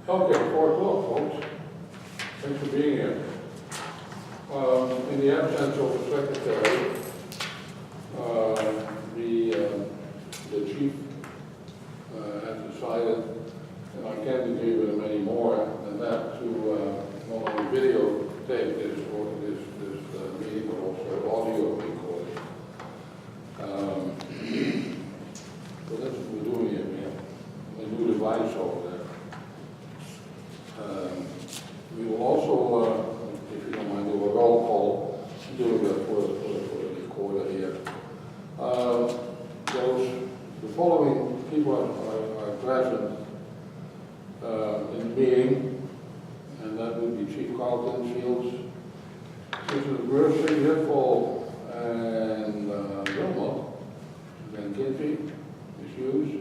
Okay, 4 o'clock, folks. Thanks for being here. In the absence of the secretary, the chief has decided, and I can't give him any more than that, to not only videotape this meeting, but also audio recording. So that's what we're doing here. We have a new device over there. We will also, if you don't mind, do a roll call, do that for the recorder here. The following people are present in the meeting, and that would be Chief Carlton, Shields, Mrs. Mercy, Hiffel, and Wilmot, Van Kinsey, Ms. Hughes.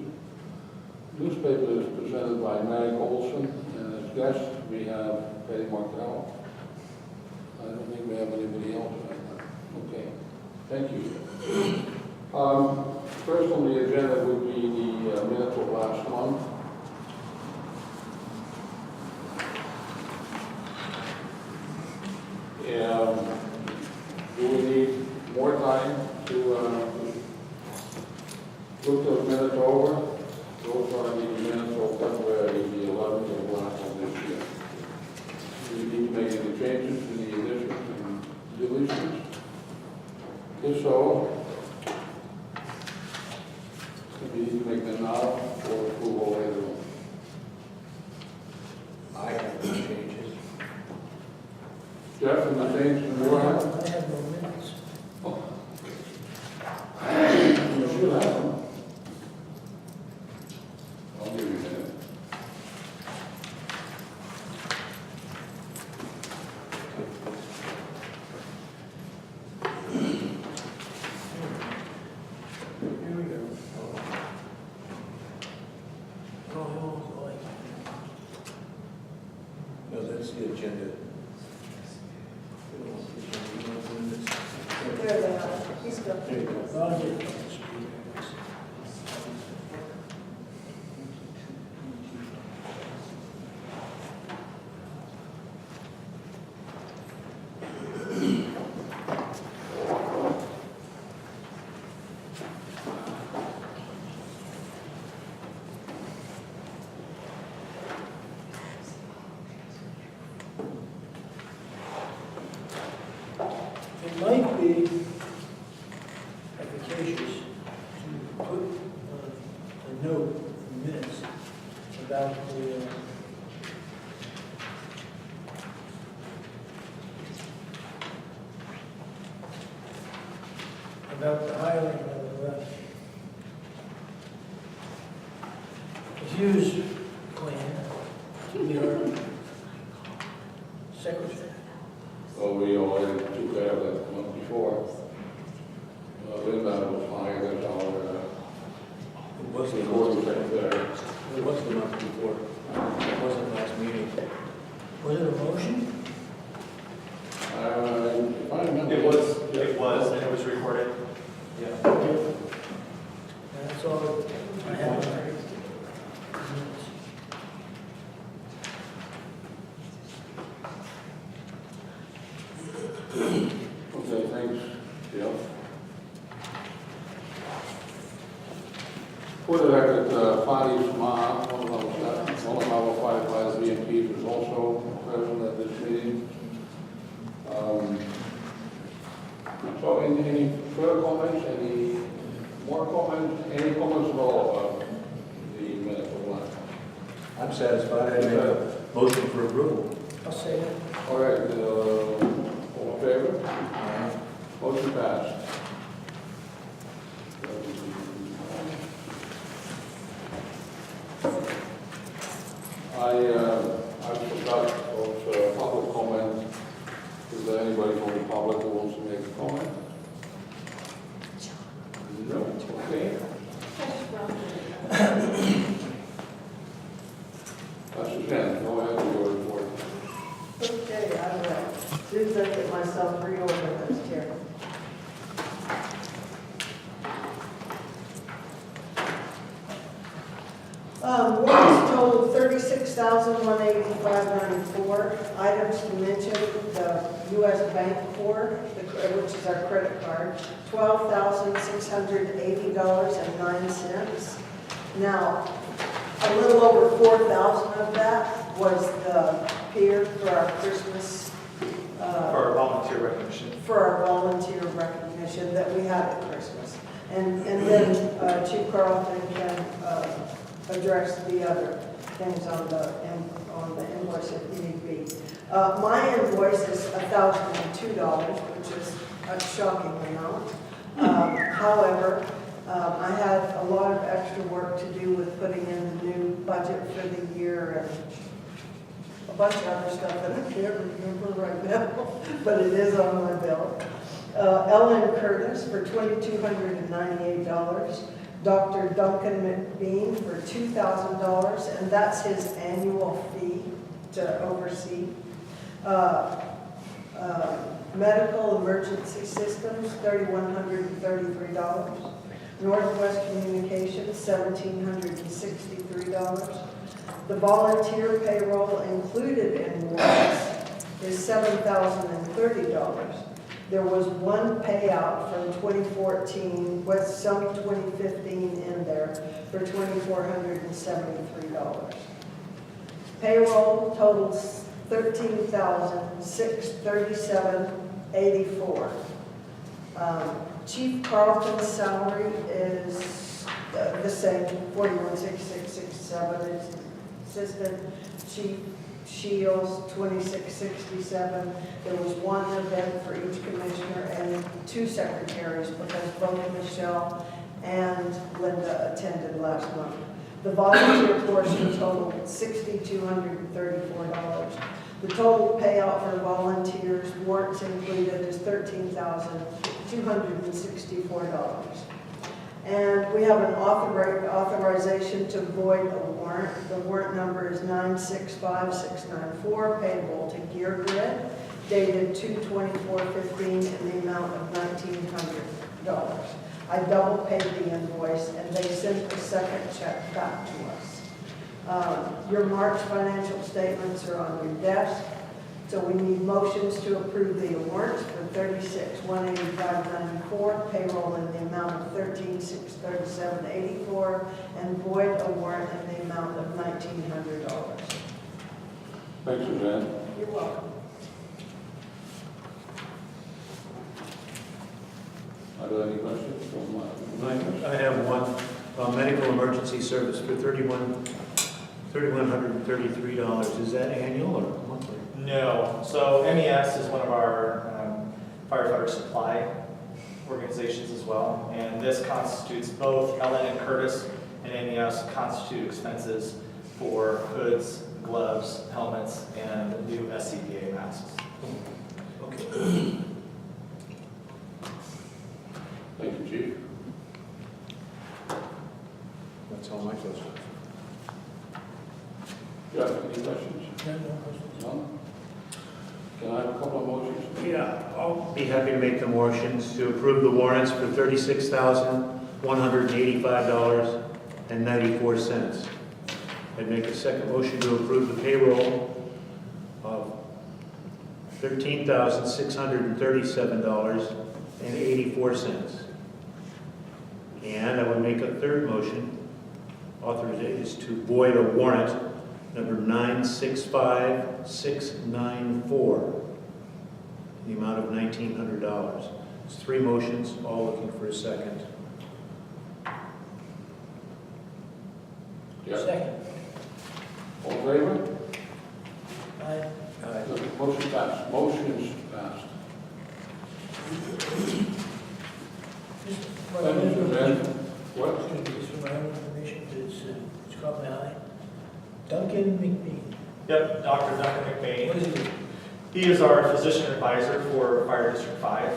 Newspaper is presented by Meg Olson, and as guests we have Patty Martel. I don't think we have anybody else right now. Okay, thank you. First on the agenda would be the minutes of last month. Do we need more time to look those minutes over? Those are the minutes of February the 11th of last of this year. Do we need to make any changes to the additions and deletions? If so, we need to make them now or approval later on. I have no changes. Jeff, and the change in the warrant? I have no minutes. You should have them. I'll give you a minute. Here we go. Oh, boy. No, that's the agenda. There they are. He's got. There you go. I'll get it. It might be efficacious to put a note in the minutes about the hiring of Hughes plan to be our secretary. Well, we already took care of that the month before. Linda was hired as our It was the recording month secretary. It was the month before. It wasn't last meeting. Was it a motion? If I remember. It was, and it was recorded. Yeah. That's all I have. on my minutes. Okay, thanks, Jill. For the record, Fadi Sama, one of our firefighters, VMPs, is also present at this meeting. So any further comments, any more comments, any comments at all about the minutes of last month? I'm satisfied. I make a motion for approval. I'll say it. All right, all in favor? Motion passed. I forgot of public comment. Is there anybody from the public who wants to make a comment? No? Okay. That's Suzanne, go ahead with your report. Okay, I will. Since I get myself reorganized here. Warrants total $36,185.94. Items to mention, the U.S. Bank Corp, which is our credit card, $12,680.09. Now, a little over 4,000 of that was the pier for our Christmas, For our volunteer recognition. for our volunteer recognition that we had at Christmas. And then Chief Carlton can address the other things on the invoice if need be. My invoice is $1,002, which is a shocking amount. However, I had a lot of extra work to do with putting in the new budget for the year and a bunch of other stuff that I can't remember right now, but it is on my bill. Ellen Curtis for $2,298. Dr. Duncan McBean for $2,000, and that's his annual fee to oversee. Medical Emergency Systems, $3,133. Northwest Communications, $1,763. The volunteer payroll included in warrants is $7,030. There was one payout from 2014 with some 2015 in there for $2,473. Payroll totals $13,637.84. Chief Carlton's salary is the same, $41,667. Assistant Chief Shields, $26,67. There was one event for each commissioner and 2 secretaries because both Michelle and Linda attended last month. The volunteer portion totaled $6,234. The total payout for volunteers, warrants included, is $13,264. And we have an authorization to void a warrant. The warrant number is 965694, payable to Gear Grid, dated 2/24/15 in the amount of $1,900. I double paid the invoice, and they sent the second check back to us. Your March financial statements are on your desk. So we need motions to approve the warrants for $36,185.94, payroll in the amount of $13,637.84, and void a warrant in the amount of $1,900. Thanks, Suzanne. You're welcome. Are there any questions from I have one, medical emergency service for $3,133. Is that annual or monthly? No. So MES is one of our firefighter supply organizations as well. And this constitutes both Ellen and Curtis and MES constitute expenses for hoods, gloves, helmets, and new SCBA masks. Okay. Thank you, Chief. That's all my questions. Jeff, any questions? No questions. None? Can I have a couple of motions? Yeah, I'll be happy to make the motions to approve the warrants for $36,185.94. I'd make a second motion to approve the payroll of $13,637.84. And I would make a third motion, is to void a warrant number 965694, in the amount of $1,900. It's 3 motions, all looking for a second. Yes. Second. All in favor? Aye. Motion passed. Motion's passed. Thank you, Suzanne. What? Just for my own information, it's caught my eye. Duncan McBean. Yep, Dr. Duncan What McBain. is he? He is our physician advisor for Fire District 5.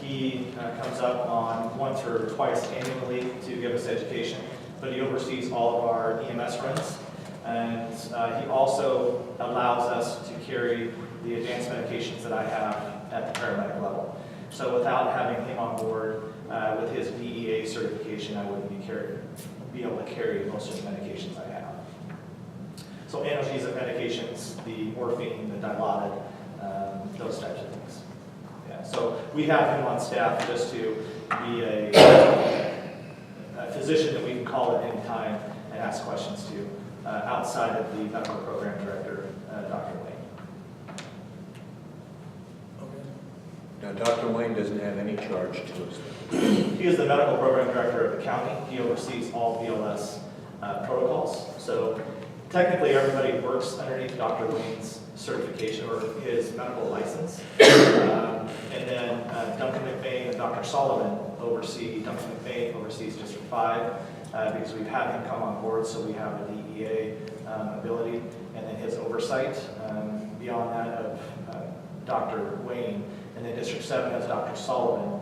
He comes up on once or twice annually to give us education, but he oversees all of our EMS runs. And he also allows us to carry the advanced medications that I have at the paramedic level. So without having him on board with his DEA certification, I wouldn't be able to carry most of the medications I have. So analgesic medications, the morphine, the Dilaudid, those types of things. Yeah, so we have him on staff just to be a physician that we can call at any time and ask questions to, outside of the medical program director, Dr. Wayne. Okay. Now, Dr. Wayne doesn't have any charge to us. He is the medical program director of the county. He oversees all BLS protocols. So technically, everybody works underneath Dr. Wayne's certification or his medical license. And then Duncan McBain and Dr. Sullivan oversee, Duncan McBain oversees District 5 because we've had him come on board, so we have a DEA ability. And then his oversight beyond that of Dr. Wayne. And then District 7 has Dr. Sullivan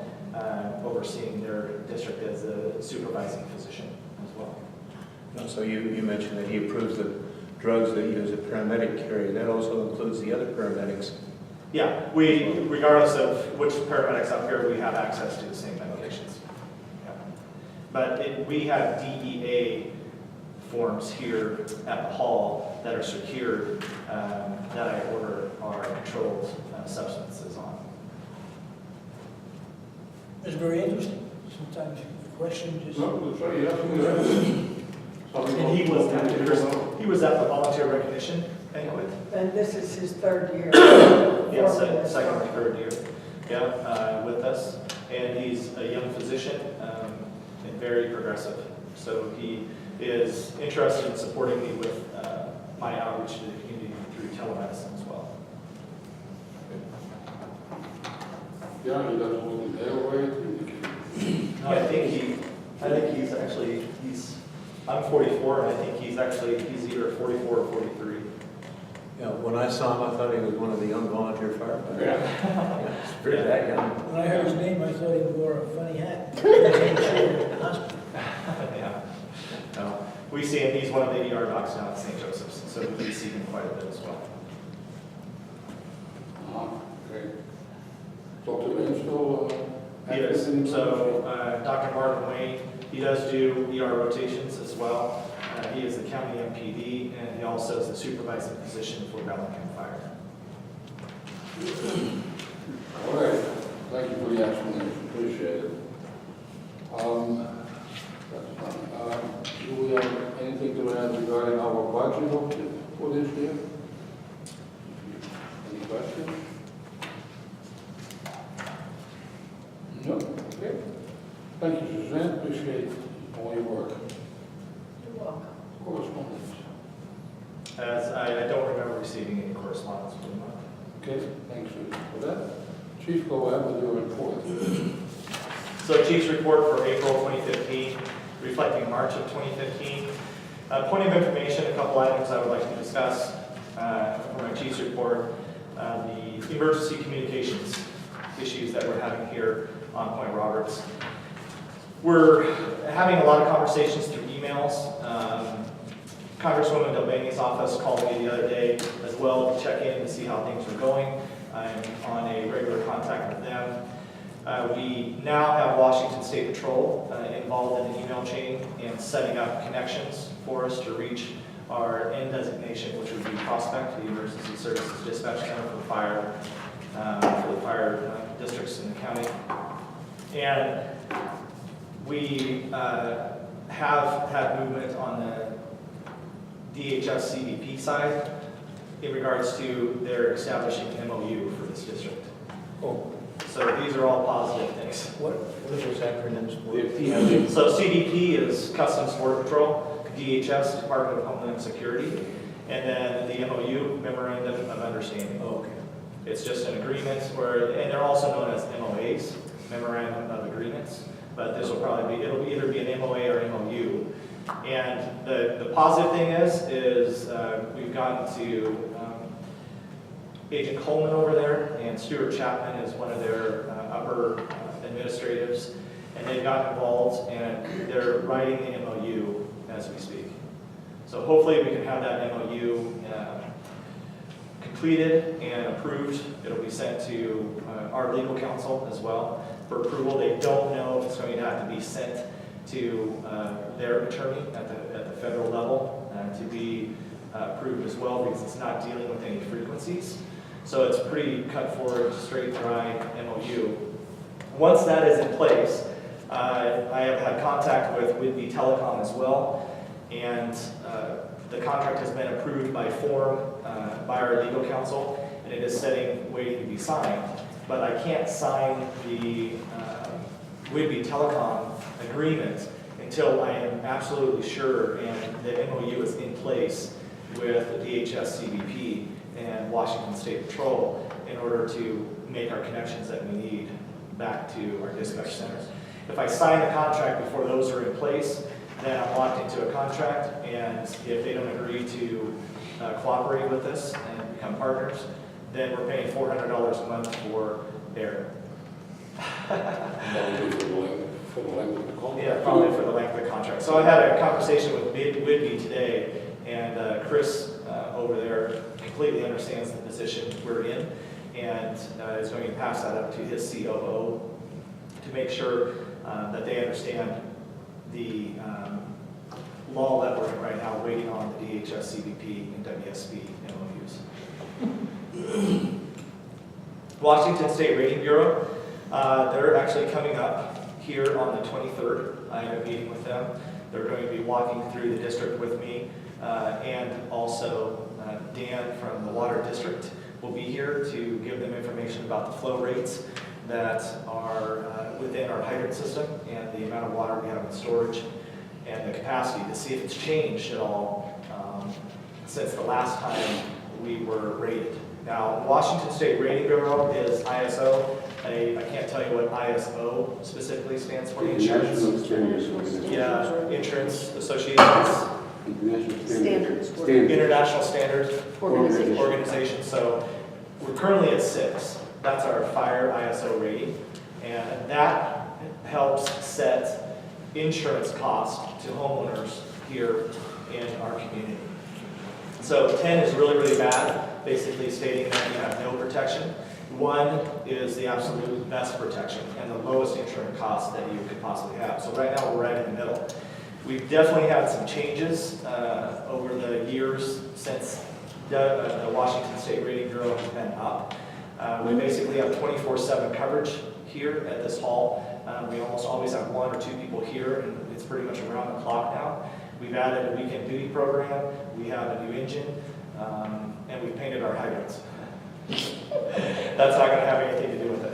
overseeing their district as a supervising physician as well. So you mentioned that he approves the drugs that you as a paramedic carry. That also includes the other paramedics. Yeah, we, regardless of which paramedics up here, we have access to the same medications. Yeah. But we have DEA forms here at the hall that are secured that I order our controlled substances on. It's very interesting. Sometimes the question just. No, that's right, yes, And he was at the volunteer recognition banquet. And this is his third year. Yes, second or third year, yeah, with us. And he's a young physician and very progressive. So he is interested in supporting me with my outreach to the community through telemedicine as well. Yeah, he doesn't want to nail away. No, I think he's I'm 44, and I think he's either 44 or 43. Yeah, when I saw him, I thought he was one of the young volunteer firefighters. Yeah. He's pretty that young. When I heard his name, I thought he wore a funny hat. Yeah. No, we see him, he's one of the ER docs now at St. Joseph's, so we see him quite a bit as well. Okay. Dr. Wayne still He is. So Dr. Martin Wayne, he does do ER rotations as well. He is the county MPD, and he also is the supervising physician for Bellingham Fire. All right, thank you for the explanation, appreciate it. Do we have anything to add regarding our budget for this year? Any questions? No? Okay. Thank you, Suzanne, appreciate all your work. You're welcome. Correspondence. As I don't remember receiving any correspondence from him. Okay, thanks for that. Chief, go ahead with your report. So Chief's report for April 2015, reflecting March of 2015. Point of information, a couple items I would like to discuss for my Chief's report. The emergency communications issues that we're having here on Point Roberts. We're having a lot of conversations through emails. Congresswoman Delbaney's office called me the other day as well to check in to see how things are going. I'm on a regular contact with them. We now have Washington State Patrol involved in the email chain and setting up connections for us to reach our end designation, which would be Prospect, the Emergency Services Dispatch Center for the fire districts in the county. And we have had movement on the DHS CBP side in regards to their establishing MOU for this district. Oh, So these are all positive things. what are those acronyms for? So CBP is Customs Border Patrol, DHS, Department of Homeland Security, and then the MOU, Memorandum of Understanding. Oh, okay. It's just an agreement where, and they're also known as MOAs, Memorandum of Agreements, but this will probably be, it'll either be an MOA or MOU. And the positive thing is we've gotten to Agent Coleman over there, and Stuart Chapman is one of their upper administratives, and they've gotten involved, and they're writing the MOU as we speak. So hopefully we can have that MOU completed and approved. It'll be sent to our legal counsel as well for approval. They don't know if it's going to have to be sent to their attorney at the federal level to be approved as as well because it's not dealing with any frequencies. So it's pretty cut forward, straight, dry MOU. Once that is in place, I have had contact with Whitby Telecom as well, and the contract has been approved by form by our legal counsel, and it is waiting to be signed. But I can't sign the Whitby Telecom agreement until I am absolutely sure and the MOU is in place with the DHS CBP and Washington State Patrol in order to make our connections that we need back to our dispatch centers. If I sign the contract before those are in place, then I'm locked into a contract, and if they don't agree to cooperate with us and become partners, then we're paying $400 a month for air. Probably for the length of the contract. Yeah, probably for the length of the contract. So I had a conversation with Whitby today, and Chris over there completely understands the position we're in, and is going to pass that up to his COO to make sure that they understand the law that we're in right now, waiting on the DHS, CBP, and WSB MOUs. Washington State Rating Bureau, they're actually coming up here on the 23rd. I have a meeting with them. They're going to be walking through the district with me, and also Dan from the Water District will be here to give them information about the flow rates that are within our hydrant system and the amount of water we have in storage and the capacity to see if it's changed at all since the last time we were rated. Now, Washington State Rating Bureau is ISO. I can't tell you what ISO specifically stands for. Insurance. Yeah, Insurance Associations. International Standards Organization. So we're currently at 6. That's our fire ISO rating, and that helps set insurance costs to homeowners here in our community. So 10 is really, really bad, basically stating that you have no protection. 1 is the absolute best protection and the lowest insurance cost that you could possibly have. So right now we're right in the middle. We've definitely had some changes over the years since the Washington State Rating Bureau has been up. We basically have 24/7 coverage here at this hall. We almost always have 1 or 2 people here, and it's pretty much around the clock now. We've added a weekend duty program. We have a new engine, and we've painted our hydrants. That's not going to have anything to do with it.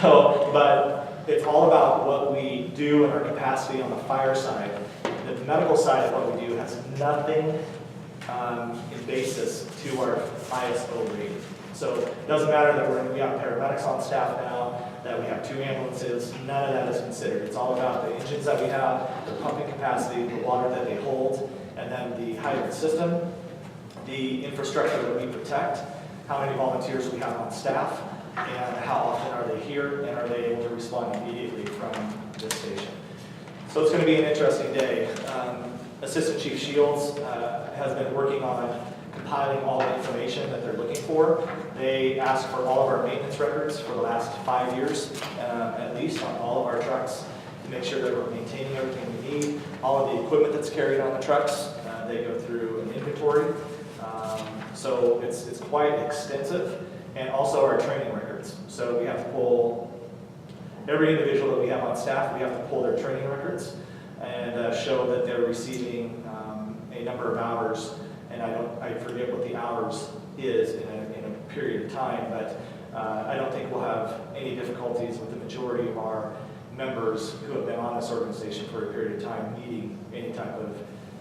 But it's all about what we do and our capacity on the fire side. The medical side of what we do has nothing in basis to our ISO rating. So it doesn't matter that we have paramedics on staff now, that we have 2 ambulances, none of that is considered. It's all about the engines that we have, the pumping capacity, the water that they hold, and then the hydrant system, the infrastructure that we protect, how many volunteers we have on staff, and how often are they here, and are they able to respond immediately from this station. So it's going to be an interesting day. Assistant Chief Shields has been working on compiling all the information that they're looking for. They asked for all of our maintenance records for the last 5 years, at least, on all of our trucks, to make sure that we're maintaining everything we need. All of the equipment that's carried on the trucks, they go through an inventory. So it's quite extensive, and also our training records. So we have to pull every individual that we have on staff, we have to pull their training records and show that they're receiving a number of hours. And I forget what the hours is in a period of time, but I don't think we'll have any difficulties with the majority of our members who have been on this organization for a period of time meeting any type of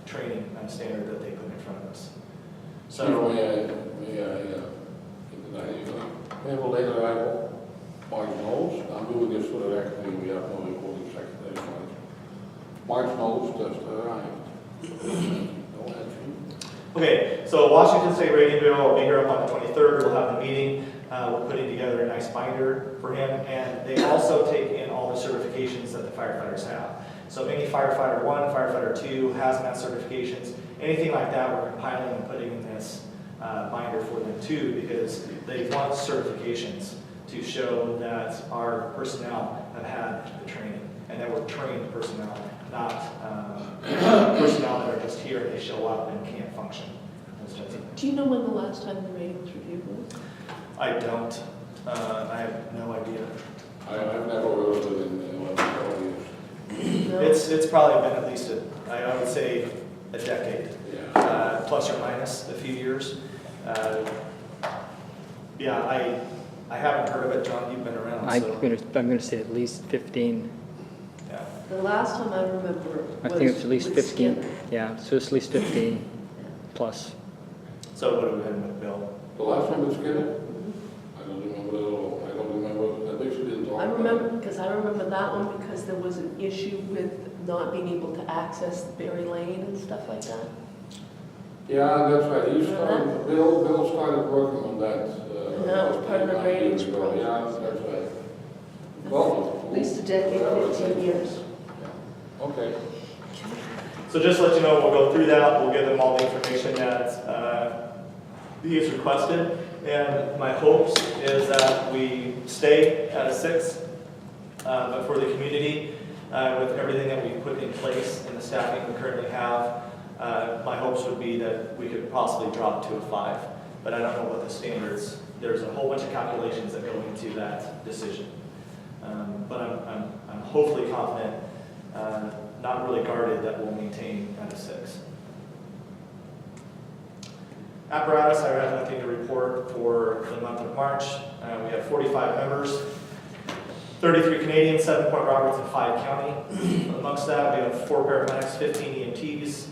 training standard that they put in front of us. So, May I have a later item? March knows, I'm doing this for the record, we have no recording secretary. March knows, that's arrived. No entry. okay, so Washington State Rating Bureau will be here up on the 23rd. We'll have a meeting. We're putting together a nice binder for him, and they also take in all the certifications that the firefighters have. So any firefighter 1, firefighter 2, hazmat certifications, anything like that, we're compiling and putting in this binder for them too, because they want certifications to show that our personnel have had the training and that we're trained personnel, not personnel that are just here and they show up and can't function. extensive. Do you know when the last time the rating was reviewed was? I don't. I have no idea. I've never heard of it in 11 years. No? It's probably been at least, I would say, a decade, Yeah. plus or minus a few years. Yeah, I haven't heard of it, John, you've been around, so. I'm gonna say at least 15. Yeah. The last time I remember I was think it's at least with 15. Skinner. Yeah, so it's at least 15 plus. So what have we been with Bill? The last one was Skinner? I don't remember it at all. I don't remember, at least we didn't talk I about remember, it. because I remember that one because there was an issue with not being able to access Berry Lane and stuff like that. Yeah, that's right. He started, Bill started working on that. And that was part of the about 8 ratings years ago. process. Yeah, that's right. Well. At least a decade, 15 years. Okay. So just to let you know, we'll go through that, we'll give them all the information that he has requested, and my hopes is that we stay at a 6, but for the community, with everything that we put in place and the staffing we currently have, my hopes would be that we could possibly drop to a 5, but I don't know what the standards, there's a whole bunch of calculations that go into that decision. But I'm hopefully confident, not really guarded, that we'll maintain at a 6. Apparatus, I have nothing to report for the month of March. We have 45 members, 33 Canadian, 7 Point Roberts, and 5 county. Amongst that, we have 4 paramedics, 15 EMTs,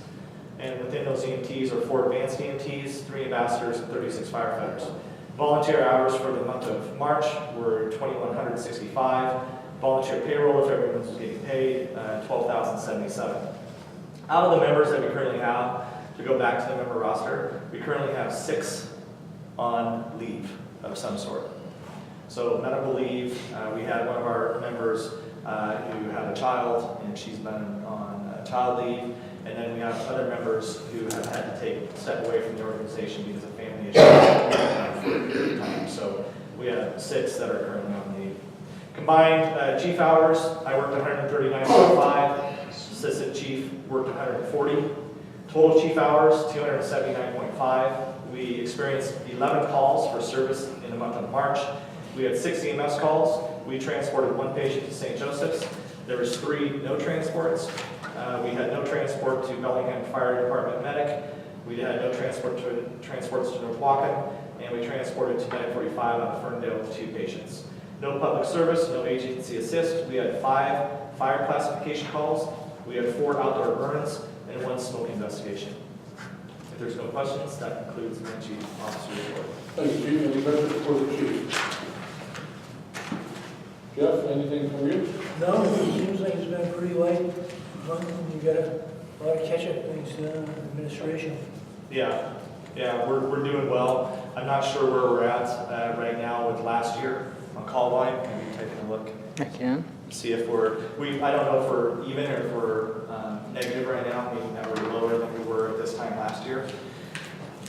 and within those EMTs are 4 advanced EMTs, 3 ambassadors, and 36 firefighters. Volunteer hours for the month of March were 2,165. Volunteer payroll, if everyone was getting paid, 12,077. Out of the members that we currently have, to go back to the member roster, we currently have 6 on leave of some sort. So medical leave, we had one of our members who had a child, and she's been on child leave. And then we have other members who have had to step away from the organization because of family issues for a period of time. So we have 6 that are currently on leave. Combined chief hours, I worked 139.5. Assistant chief worked 140. Total chief hours, 279.5. We experienced 11 calls for service in the month of March. We had 6 EMS calls. We transported 1 patient to St. Joseph's. There was 3 no transports. We had no transport to Bellingham Fire Department Medic. We had no transports to North Whatcom, and we transported to 945 out of Ferndale 2 patients. No public service, no agency assist. We had 5 fire classification calls. We had 4 outdoor burns and 1 smoke investigation. If there's no questions, that concludes my chief officer report. Thank you, Chief. Any questions for the chief? Jeff, anything from you? No, it seems like it's been a pretty light month, and you got a lot of catch-up things done in administration. Yeah, we're doing well. I'm not sure where we're at right now with last year on call volume. Can you take a look? I can. See if I don't know if we're even or if we're negative right now, meaning that we're lower than we were at this time last year.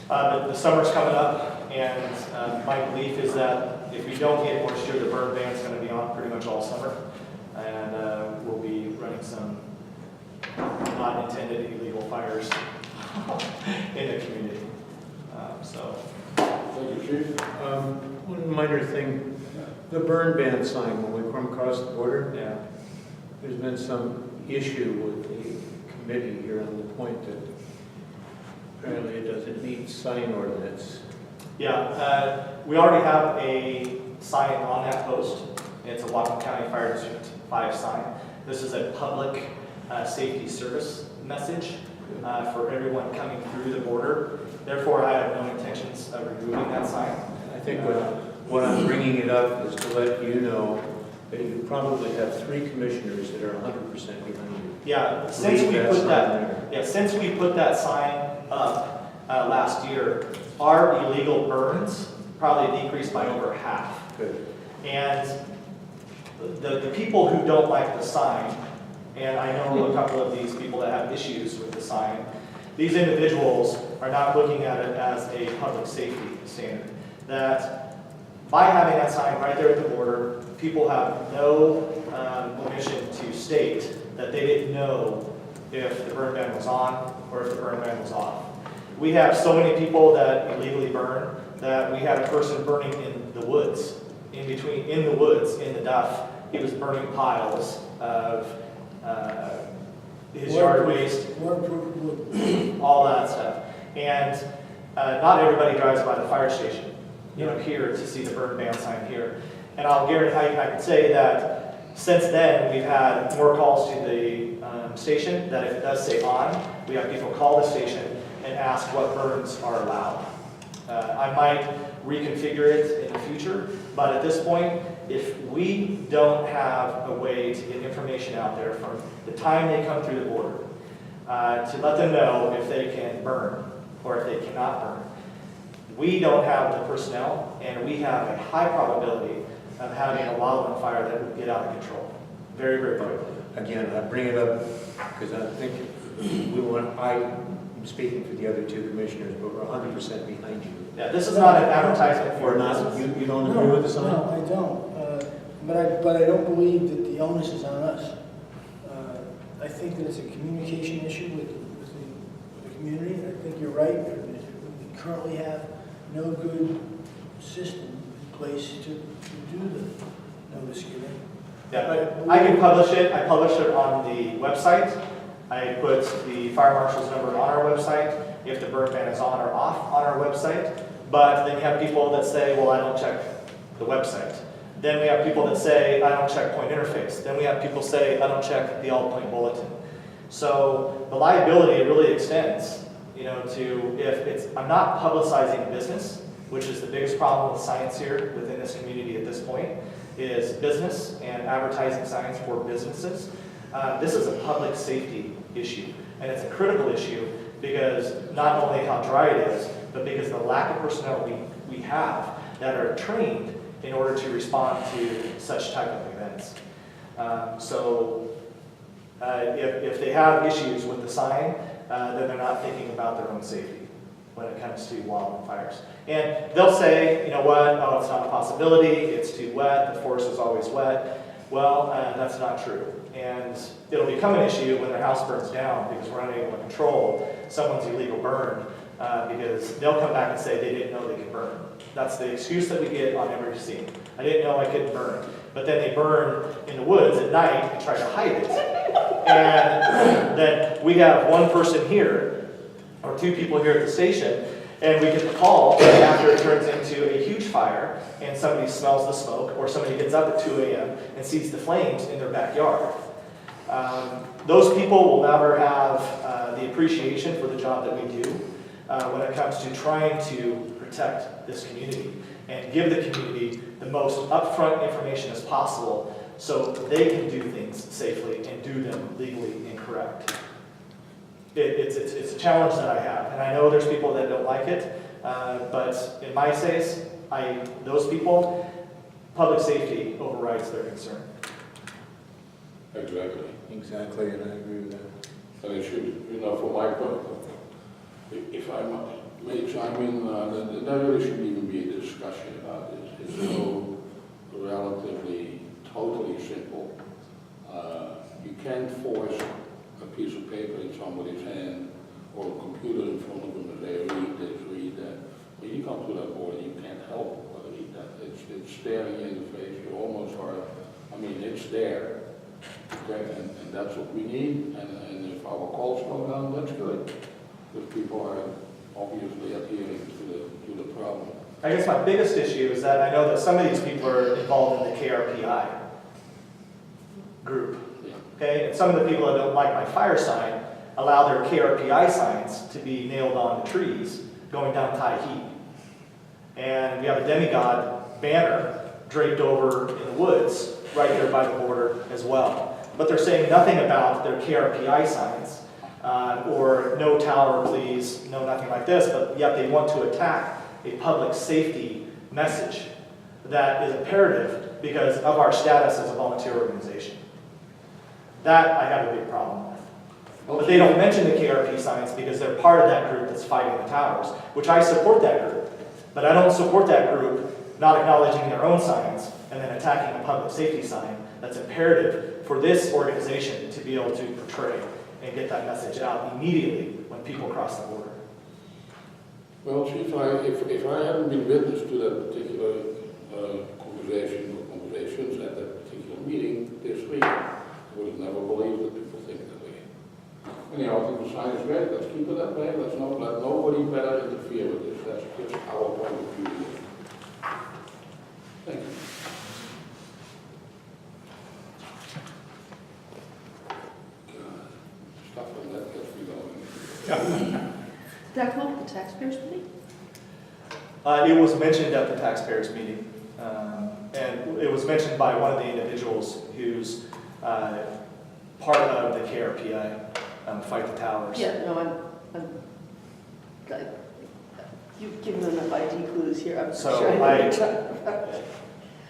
But the summer's coming up, and my belief is that if we don't get moisture, the burn ban's going to be on pretty much all summer, and we'll be running some not intended illegal fires in the community. Thank you, Chief. One minor thing, the burn ban sign when we come across the border, Yeah. there's been some issue with the committee here on the point that apparently it doesn't meet sign ordinance. Yeah, we already have a sign on that post. It's a Whatcom County Fire District 5 sign. This is a public safety service message for everyone coming through the border. Therefore, I have no intentions of removing that sign. I think what I'm bringing it up is to let you know that you probably have 3 commissioners that are 100% behind you. Yeah, since Leave we that put sign that, there. since we put that sign up last year, our illegal burns probably decreased by over half. Good. And the people who don't like the sign, and I know a couple of these people that have issues with the sign, these individuals are not looking at it as a public safety standard. That by having that sign right there at the border, people have no omission to state that they didn't know if the burn ban was on or if the burn ban was off. We have so many people that illegally burn that we had a person burning in the woods, in the woods, in the duff. He was burning piles of his yard waste, Waterproof wood. all that stuff. And not everybody drives by the fire station, here to see the burn ban sign here. And I'll guarantee, I can say that since then, we've had more calls to the station that if it does say on, we have people call the station and ask what burns are allowed. I might reconfigure it in the future, but at this point, if we don't have a way to get information out there from the time they come through the border, to let them know if they can burn or if they cannot burn, we don't have the personnel, and we have a high probability of having a wildland fire that would get out of control very, very quickly. Again, I bring it up because I think I'm speaking for the other two commissioners, but we're 100% behind you. Yeah, this is not an advertisement for Or not, business. you don't agree with the sign? No, I don't. But I don't believe that the onus is on us. I think that it's a communication issue with the community. I think you're right. We currently have no good system in place to do the notice giving. Yeah, but I can publish it. I publish it on the website. I put the fire marshal's number on our website, if the burn ban is on or off on our website. But then you have people that say, well, I don't check the website. Then we have people that say, I don't check point interface. Then we have people say, I don't check the all point bulletin. So the liability really extends, to if it's, I'm not publicizing business, which is the biggest problem with science here within this community at this point, is business and advertising signs for businesses. This is a public safety issue, and it's a critical issue because not only how dry it is, but because the lack of personnel we have that are trained in order to respond to such type of events. If they have issues with the sign, then they're not thinking about their own safety when it comes to wildfires. And they'll say, you know what, oh, it's not a possibility, it's too wet, the forest is always wet. Well, that's not true. And it'll become an issue when their house burns down because we're unable to control someone's illegal burn because they'll come back and say they didn't know they could burn. That's the excuse that we get on every scene. I didn't know I couldn't burn. But then they burn in the woods at night and try to hide it. And then we have one person here, or two people here at the station, and we get the call after it turns into a huge fire and somebody smells the smoke or somebody gets up at 2 a.m. and sees the flames in their backyard. Those people will never have the appreciation for the job that we do when it comes to trying to protect this community and give the community the most upfront information as possible so they can do things safely and do them legally and correct. It's a challenge that I have, and I know there's people that don't like it, but in my case, those people, public safety overrides their concern. Exactly. Exactly, and I agree with that. And it should, for my part, if I may chime in, there really shouldn't even be a discussion about this. It's so relatively, totally simple. You can't force a piece of paper in somebody's hand or a computer in front of them and say, read this, read that. When you come to that board, you can't help but read that. It's staring you in the face. You almost are, it's there. Okay, and that's what we need, and if our calls slow down, that's good, because people are obviously adhering to the problem. I guess my biggest issue is that I know that some of these people are involved in the KRPI group. Yeah. Okay, and some of the people that don't like my fire sign allow their KRPI signs to be nailed on the trees going down Tyhee. And we have a demigod banner draped over in the woods right there by the border as well. But they're saying nothing about their KRPI signs or no tower please, no nothing like this, but yet they want to attack a public safety message that is imperative because of our status as a volunteer organization. That I have a big problem with. But they don't mention the KRP signs because they're part of that group that's fighting the towers, which I support that group. But I don't support that group not acknowledging their own signs and then attacking a public safety sign that's imperative for this organization to be able to portray and get that message out immediately when people cross the border. Well, Chief, if I hadn't been witness to that particular conversation or conversations at that particular meeting this week, I would have never believed that people think that way. Anyhow, I think the sign is great. Let's keep it that way. Let's not let nobody better interfere with this. That's just our point of view. Thank you. God, stuff like that gets me going. Did that come up at the taxpayers meeting? It was mentioned at the taxpayers meeting, and it was mentioned by one of the individuals who's part of the KRPI, Fight the Towers. Yeah, no, you've given enough ID clues here, I'm So sure.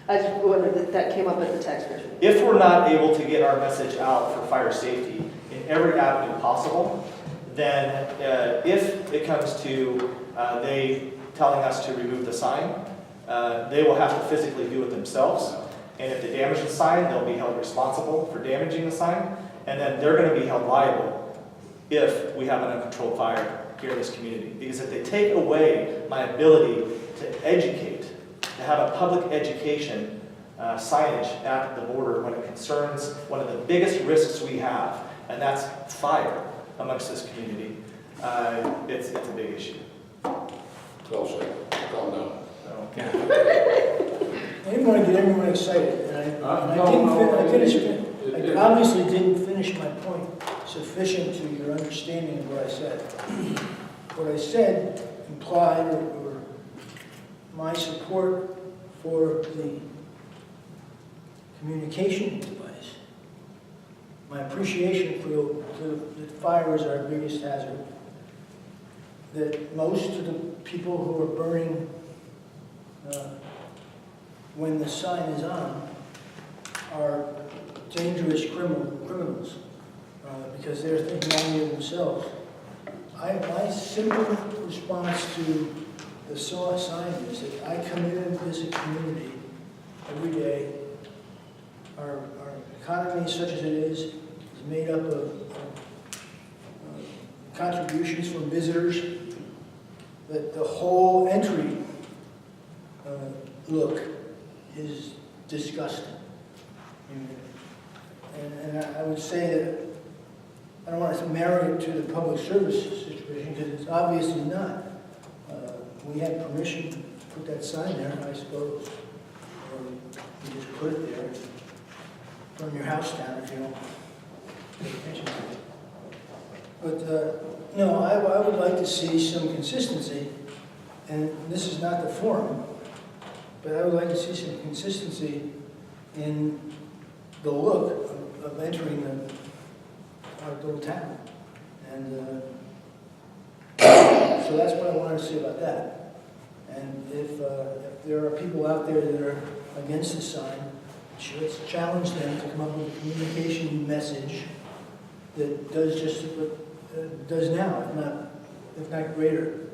I just wondered that came up at the taxpayers meeting. If we're not able to get our message out for fire safety in every avenue possible, then if it comes to they telling us to remove the sign, they will have to physically do it themselves. And if they damage the sign, they'll be held responsible for damaging the sign. And then they're going to be held liable if we have an uncontrolled fire here in this community. Because if they take away my ability to educate, to have a public education signage at the border when it concerns one of the biggest risks we have, and that's fire amongst this community, it's a big issue. Well said. Calm down. So, I didn't want to get everyone excited, and I obviously didn't finish my point sufficient to your understanding of what I said. What I said implied or my support for the communication device, my appreciation for that fire is our biggest hazard, that most of the people who are burning when the sign is on are dangerous criminals because they're thinking only of themselves. My simple response to the sign is that I come in as a community every day. Our economy, such as it is made up of contributions from visitors, that the whole entry look is disgusting. And I would say that I don't want to marry it to the public service situation because it's obviously not. We had permission to put that sign there, I suppose. Or you just put it there, burn your house down if you don't pay attention to it. But no, I would like to see some consistency, and this is not the forum, but I would like to see some consistency in the look of entering our little town. And so that's what I wanted to say about that. And if there are people out there that are against the sign, let's challenge them to come up with a communication message that does just what it does now, if not greater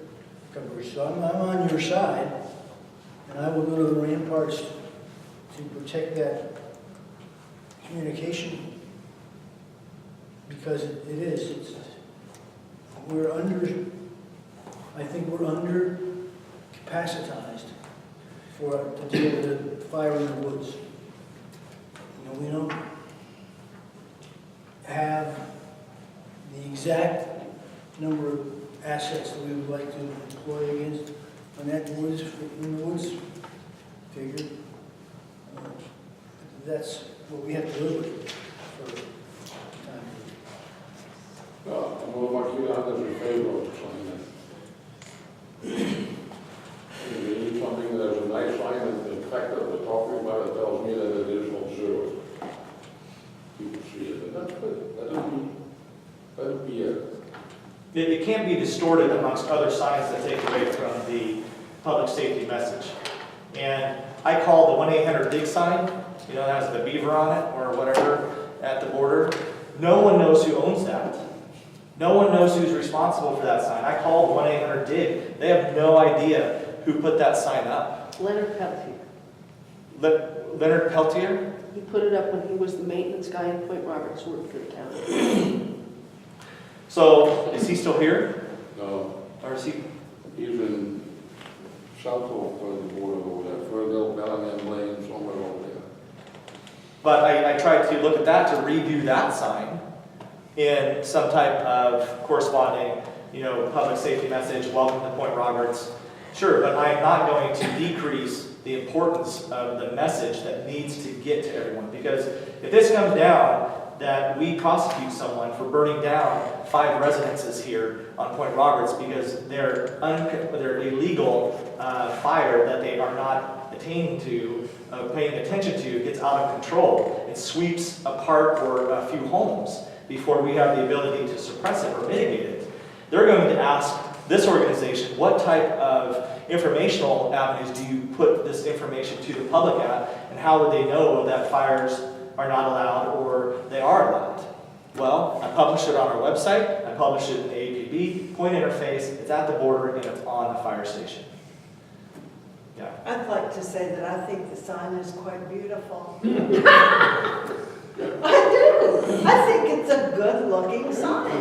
coverage. So I'm on your side, and I will go to the ramparts to protect that communication because it is. I think we're under capacitized to deal with the fire in the woods. You know, we don't have the exact number of assets that we would like to employ against when that woods in the woods figure. That's what we have to live with for time. Well, I'm all about you out in favor of something that. If you need something that's a nice sign, and the fact that we're talking about it tells me that it is observed. People see it, and that's good. Let it be it. It can't be distorted amongst other signs that take away from the public safety message. And I call the 1-800-DIG sign, you know, that has the beaver on it or whatever at the border. No one knows who owns that. No one knows who's responsible for that sign. I called 1-800-DIG. They have no idea who put that sign up. Leonard Peltier. Leonard Peltier? He put it up when he was the maintenance guy in Point Roberts, worked for the county. So, is he still here? No. Or is he? He's in south of the border over there, Fergal, Bellingham Lane, somewhere over there. But I tried to look at that to redo that sign in some type of corresponding, public safety message, welcome to Point Roberts. Sure, but I am not going to decrease the importance of the message that needs to get to everyone. Because if this comes down that we prosecute someone for burning down 5 residences here on Point Roberts because their illegal fire that they are not attaining to, paying attention to, gets out of control and sweeps a part or a few homes before we have the ability to suppress it or mitigate it, they're going to ask this organization, what type of informational avenues do you put this information to the public at, and how would they know that fires are not allowed or they are allowed? Well, I published it on our website, I published it in the APB, point interface, it's at the border, and it's on the fire station. Yeah. I'd like to say that I think the sign is quite beautiful. I do. I think it's a good-looking sign.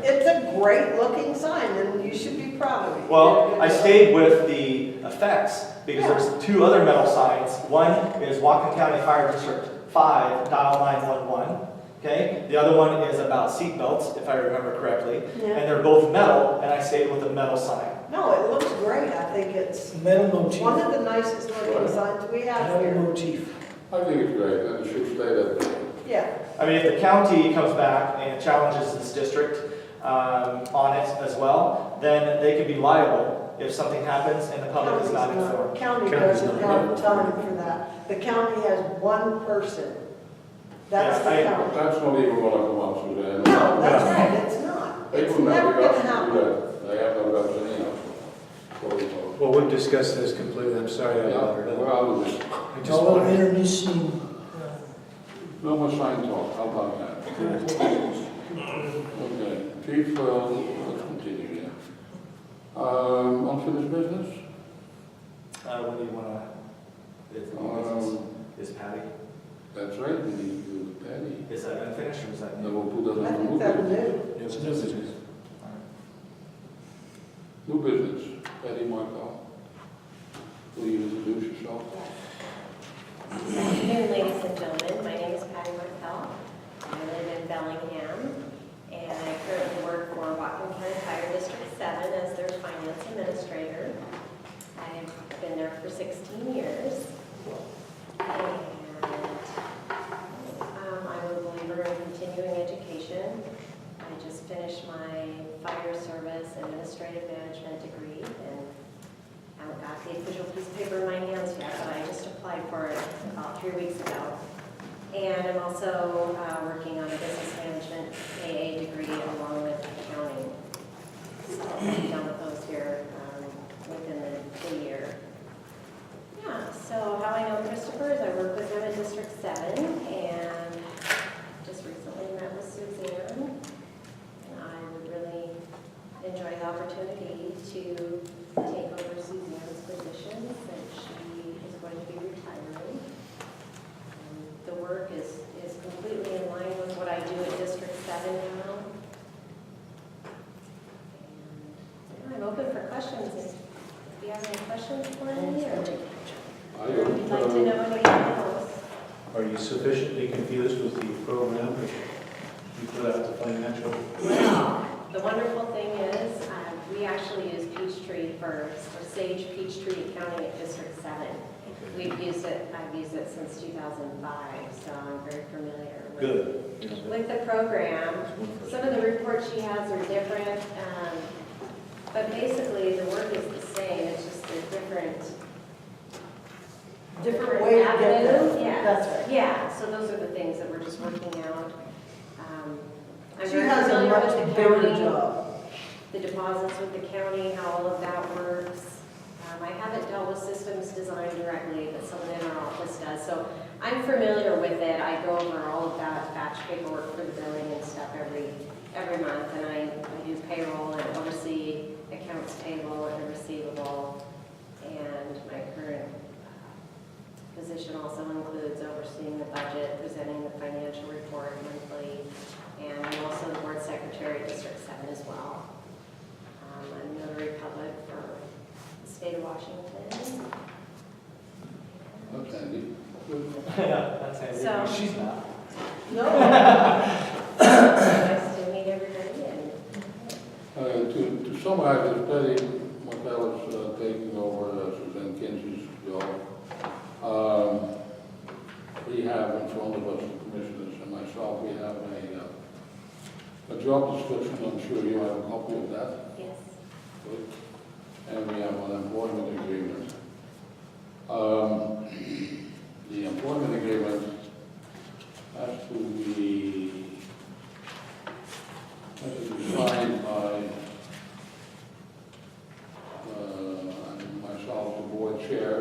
It's a great-looking sign, and you should be proud of it. Well, I stayed with the effects because there's 2 other metal signs. One is Whatcom County Fire District 5, dial 911. Okay? The other one is about seat belts, if I remember correctly. Yeah. And they're both metal, and I stayed with the metal sign. No, it looks great. I think it's Metal motif. one of the nicest looking signs we have Metal here. motif. I think it's great, and it should stay that way. Yeah. I mean, if the county comes back and challenges this district on it as well, then they could be liable if something happens and the public is not informed. County doesn't have time for that. The county has one person. That's the county. That's not even what I want, Suzanne. No, that's right, it's not. They It's wouldn't have never the guts gonna to do happen. that. They have no guts anyhow. Well, we've discussed this completely, I'm sorry I brought it up. Well, I just No wanted, intermissing. no more sign talk, how about that? Okay, Chief, let's continue here. Unfinished business? When do you want to, is Patty, That's right, we need to do the Patty. is that unfinished or is that Then new? we'll put that I on the think new that's business. new. it's no business. New business, Patty Markell. Will you introduce yourself? Good afternoon, ladies and gentlemen. My name is Patty Markell. I live in Bellingham, and I currently work for Whatcom County Fire District 7 as their finance administrator. I've been there for 16 years. And I'm a believer in continuing education. I just finished my fire service administrative management degree, and I haven't got the official piece of paper in my hands yet, but I just applied for it about 3 weeks ago. And I'm also working on a business management AA degree along with accounting. So I'll be done with those here within the year. Yeah, so how I know Christopher is I work with him in District 7, and just recently met with Suzanne. And I would really enjoy the opportunity to take over Suzanne's position since she is going to be retiring. The work is completely in line with what I do at District 7 now. And I'm open for questions if you have any questions for me or if you'd like to know anything else. Are you sufficiently confused with the program that you put out the financial? Well, the wonderful thing is we actually use Peachtree for Sage Peachtree Accounting at District 7. We've used it, I've used it since 2005, so I'm very familiar with the program. Some of the reports she has are different, but basically the work is the same, it's just a different way to get there. avenue. Yeah. That's right. Yeah, so those are the things that we're just working out. I'm She very has a familiar with much the bigger county, job. the deposits with the county, how all of that works. I haven't dealt with systems design directly, but someone in our office does. So I'm familiar with it. I go over all of that batch paperwork for the billing and stuff every month, and I do payroll and oversee accounts payable and receivable. And my current position also includes overseeing the budget, presenting the financial report monthly, and I'm also the board secretary at District 7 as well. I'm state of Washington. That's handy. Yeah, that's it. So- She's not. No, Nice to meet everybody and To summarize this, Patty Martell is taking over Suzanne Kinsey's job. We have in front of us, the commissioners and myself, we have a job description. I'm sure you have a copy of that. yes. Good. And we have an employment agreement. The employment agreement has to be signed by myself, the board chair.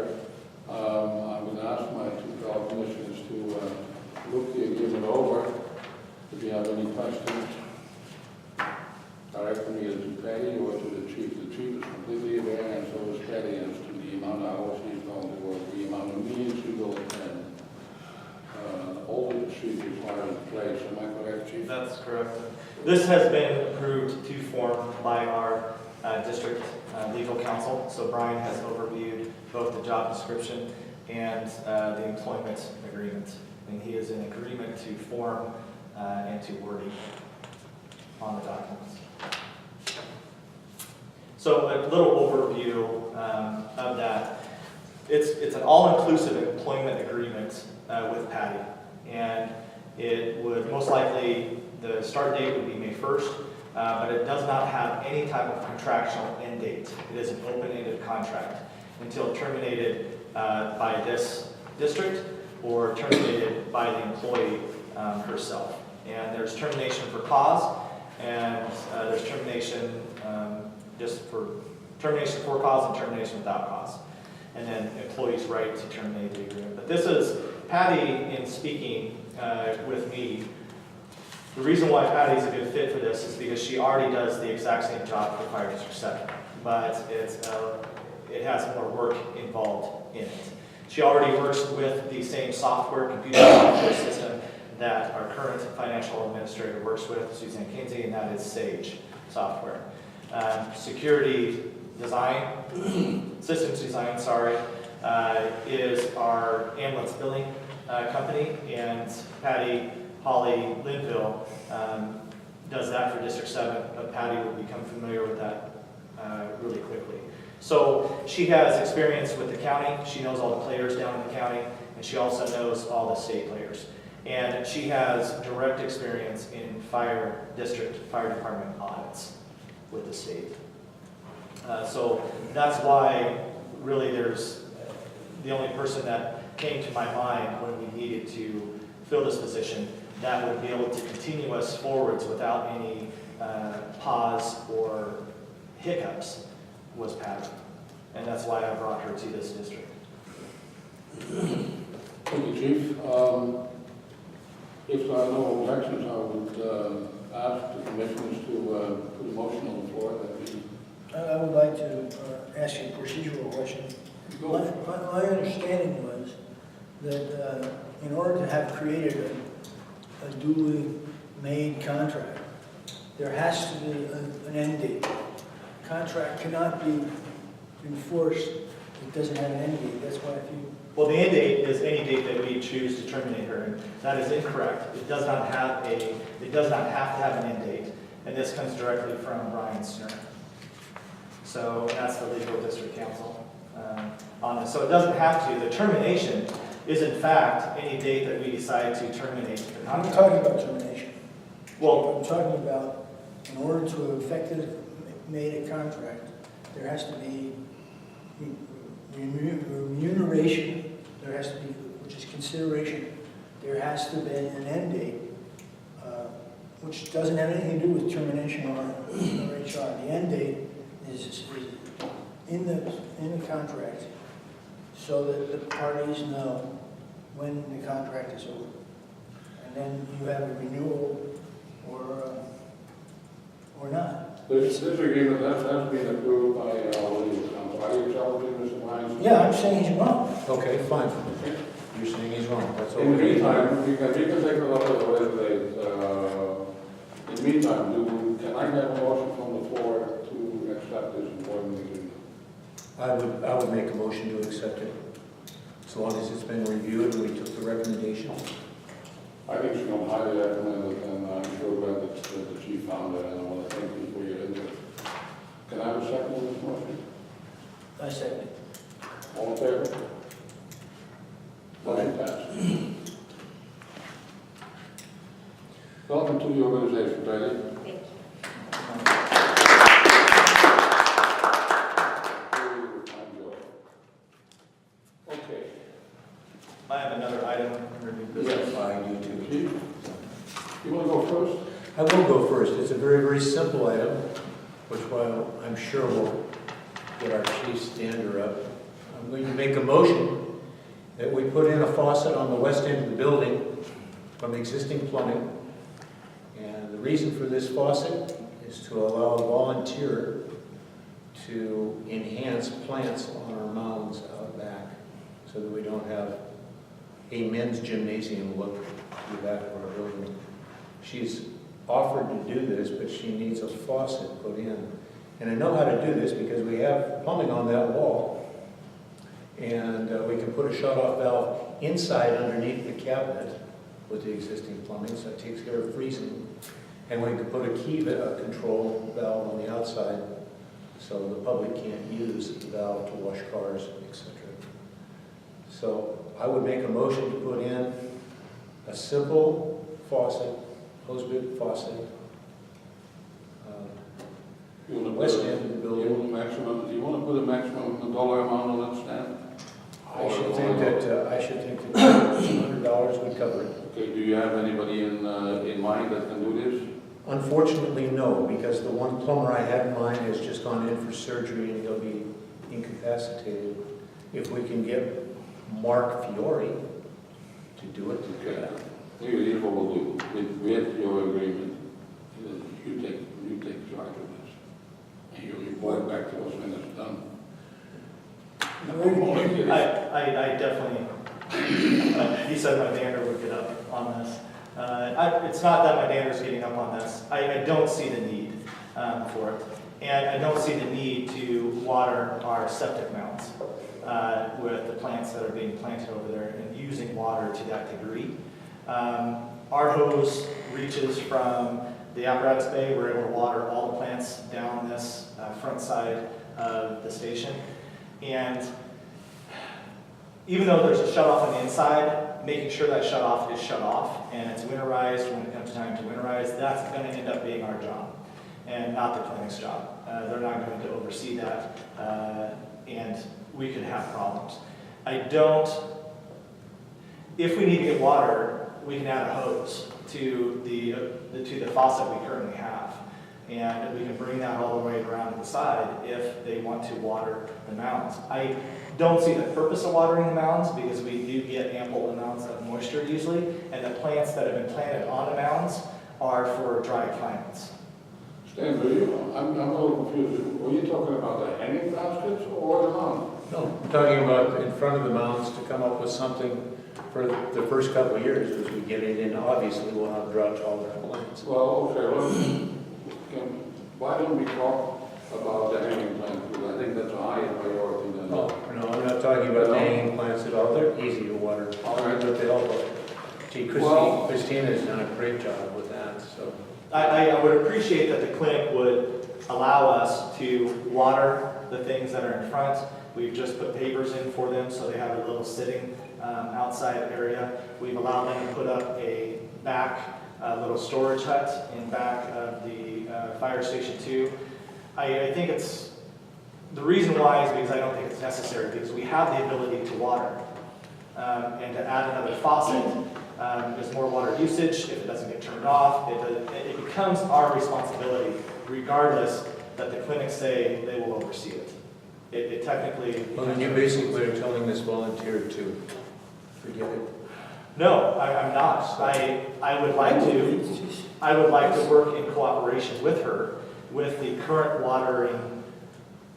I'm going to ask my two fellow commissioners to look the agreement over. If you have any questions, direct me to Patty or to the chief. The chief is completely aware, and so is Patty, as to the amount of hours he's going to work, the amount of meetings he will attend. All the procedures are in place. Am I correct, chief? That's correct. This has been approved to form by our district legal counsel. So Brian has overviewed both the job description and the employment agreement. And he is in agreement to form and to wording on the documents. So a little overview of that. It's an all-inclusive employment agreement with Patty. And it would most likely, the start date would be May 1st, but it does not have any type of contractual end date. It is an open-ended contract until terminated by this district or terminated by the employee herself. And there's termination for cause, and there's termination just for termination for cause and termination without cause. And then employee's right to terminate the agreement. But this is Patty, in speaking with me. The reason why Patty's a good fit for this is because she already does the exact same job for Fire District 7, but it has more work involved in it. She already works with the same computer software system that our current financial administrator works with, Suzanne Kinsey, and that is Sage software. Security design, systems design, is our ambulance billing company, and Patty Holly Linville does that for District 7, but Patty will become familiar with that really quickly. So she has experience with the county, she knows all the players down in the county, and she also knows all the state players. And she has direct experience in fire department audits with the state. So that's why really there's the only person that came to my mind when we needed to fill this position that would be able to continue us forwards without any pause or hiccups was Patty. And that's why I brought her to this district. Thank you, Chief. If there are no objections, I would ask the commissioners to put a motion on the floor that we I would like to ask you a procedural question. My understanding was that in order to have created a duly made contract, there has to be an end date. Contract cannot be enforced if it doesn't have an end date. That's why if you... Well, the end date is any date that we choose to terminate her, and that is incorrect. It does not have to have an end date, and this comes directly from Brian Snur. So that's the legal district counsel on this. So it doesn't have to. The termination is in fact any date that we decide to terminate the I'm contract. not talking about termination. Well, I'm talking about in order to have effectively made a contract, there has to be remuneration, there has to be, which is consideration, there has to be an end date, which doesn't have anything to do with termination or HR. The end date is in the contract so that the parties know when the contract is over. And then you have a renewal or not. This agreement has been approved by our legal counsel. Are you challenging Mr. Lyons? Yeah, I'm saying he's wrong. Okay, fine. You're saying he's wrong, that's In the okay. meantime, we can take a look at the resume. In the meantime, can I get a motion from the floor to accept this employment agreement? I would make a motion to accept it, as long as it's been reviewed and we took the recommendation. I think it's going to highly recommend it, and I'm sure glad that the chief found that, and I want to thank you for your input. Can I have a second on this motion? I second it. All in favor? Motion passed. Welcome to the organization, Betty. Thank you. Okay. I have another item under new business. Yes, I do too. Chief, you want to go first? I will go first. It's a very, very simple item, which while I'm sure will get our chief stander up. I'm going to make a motion that we put in a faucet on the west end of the building from existing plumbing. And the reason for this faucet is to allow a volunteer to enhance plants on our mounds out back, so that we don't have a men's gymnasium look to the back of our building. She's offered to do this, but she needs a faucet put in. And I know how to do this because we have plumbing on that wall, and we can put a shut-off valve inside underneath the cabinet with the existing plumbing, so it takes care of freezing. And we can put a key control valve on the outside, so the public can't use the valve to wash cars, etc. So I would make a motion to put in a simple faucet, hose bib faucet, You want to west put a- end of the You building. want a maximum, do you want to put a maximum dollar amount on that stand? I should think that $100 would cover it. Okay, do you have anybody in mind that can do this? Unfortunately, no, because the one plumber I had in mind has just gone in for surgery and he'll be incapacitated. If we can get Mark Fiore to do it. Okay. Here's what we'll do. With your agreement, you take charge of this. And you report back to us when it's done. I definitely, he said my dander would get up on this. It's not that my dander's getting up on this. I don't see the need for it. And I don't see the need to water our septic mounds with the plants that are being planted over there and using water to that degree. Our hose reaches from the apparatus bay. We're able to water all the plants down this front side of the station. And even though there's a shut-off on the inside, making sure that shut-off is shut off and it's winterized when it comes time to winterize, that's going to end up being our job and not the clinic's job. They're not going to oversee that, and we could have problems. If we need to get water, we can add a hose to the faucet we currently have. And we can bring that all the way around to the side if they want to water the mounds. I don't see the purpose of watering the mounds because we do get ample amounts of moisture usually, and the plants that have been planted on the mounds are for dry climates. Stan, I'm a little confused. Were you talking about the hanging baskets or the mound? No, I'm talking about in front of the mounds to come up with something for the first couple of years as we get it in. Obviously, we'll have drought tolerant plants. Well, okay, why don't we talk about the hanging plants? Because I think that's a higher priority than. No, I'm not talking about the hanging plants at all. They're easy to water. All right. But they all go. Gee, Christina's done a great job with that, so. I would appreciate that the clinic would allow us to water the things that are in front. We've just put pavers in for them so they have a little sitting outside area. We've allowed them to put up a back little storage hut in back of the fire station 2. I think it's, the reason why is because I don't think it's necessary, because we have the ability to water. And to add another faucet, there's more water usage. If it doesn't get turned off, it becomes our responsibility, regardless that the clinics say they will oversee it. It technically... Well, then you basically are telling this volunteer to forget it. No, I'm not. I would like to work in cooperation with her with the current watering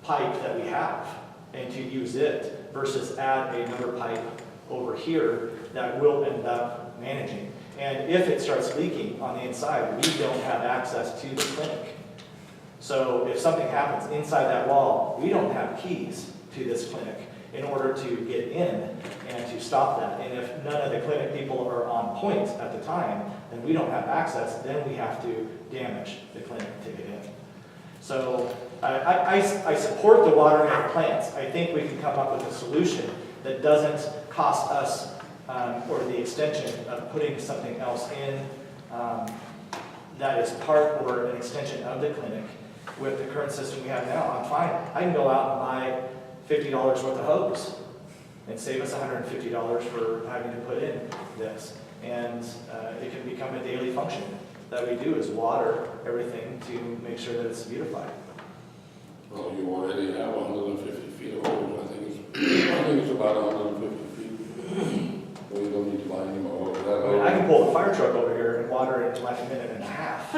pipe that we have and to use it versus add another pipe over here that will end up managing. And if it starts leaking on the inside, we don't have access to the clinic. So if something happens inside that wall, we don't have keys to this clinic in order to get in and to stop that. And if none of the clinic people are on point at the time, then we don't have access, then we have to damage the clinic to get in. So I support the watering of the plants. I think we can come up with a solution that doesn't cost us or the extension of putting something else in that is part or an extension of the clinic. With the current system we have now, I'm fine. I can go out and buy $50 worth of hose and save us $150 for having to put in this. And it can become a daily function that we do is water everything to make sure that it's beautified. Well, you already have 150 feet of hose. I think it's about 150 feet. So you don't need to buy any more of that. I mean, I can pull the fire truck over here and water it in like a minute and a half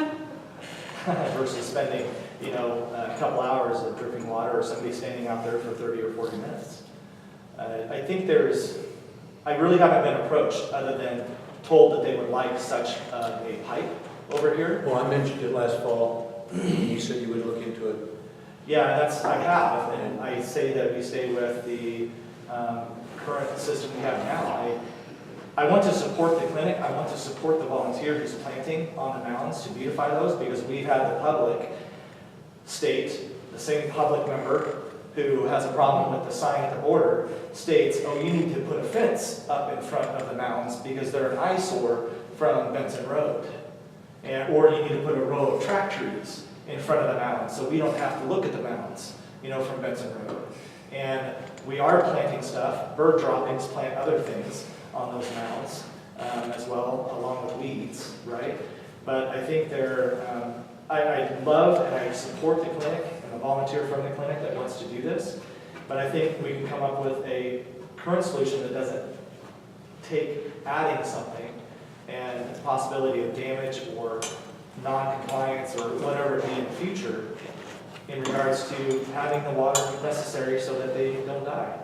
versus spending, a couple hours of dripping water or somebody standing out there for 30 or 40 minutes. I think I really haven't been approached other than told that they would like such a pipe over here. Well, I mentioned it last fall, and you said you would look into it. Yeah, I have, and I say that we stay with the current system we have now. I want to support the clinic. I want to support the volunteer who's planting on the mounds to beautify those, because we've had the public state, the same public member who has a problem with the sign at the border, states, oh, you need to put a fence up in front of the mounds because they're an eyesore from Benson Road. Or you need to put a row of track trees in front of the mounds so we don't have to look at the mounds, from Benson Road. And we are planting stuff, bird droppings, plant other things on those mounds as well, along with weeds, right? But I think I love and I support the clinic and the volunteer from the clinic that wants to do this, but I think we can come up with a current solution that doesn't take adding something and the possibility of damage or non-compliance or whatever it be in the future in regards to having the water necessary so that they don't die.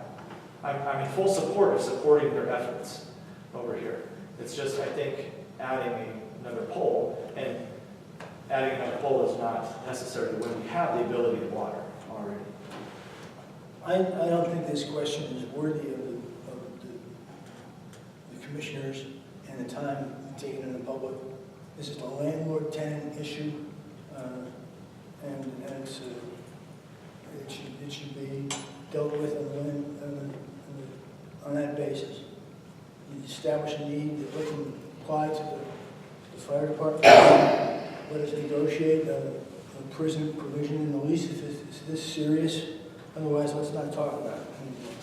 I'm in full support of supporting their efforts over here. It's just, I think, adding another pole, and adding another pole is not necessary when we have the ability to water already. I don't think this question is worthy of the commissioners and the time taken in the public. This is a landlord-tenant issue, and it should be dealt with on that basis. You establish a need that we can apply to the fire department. Let us negotiate a prison provision in the lease if it's this serious. Otherwise, let's not talk about it anymore.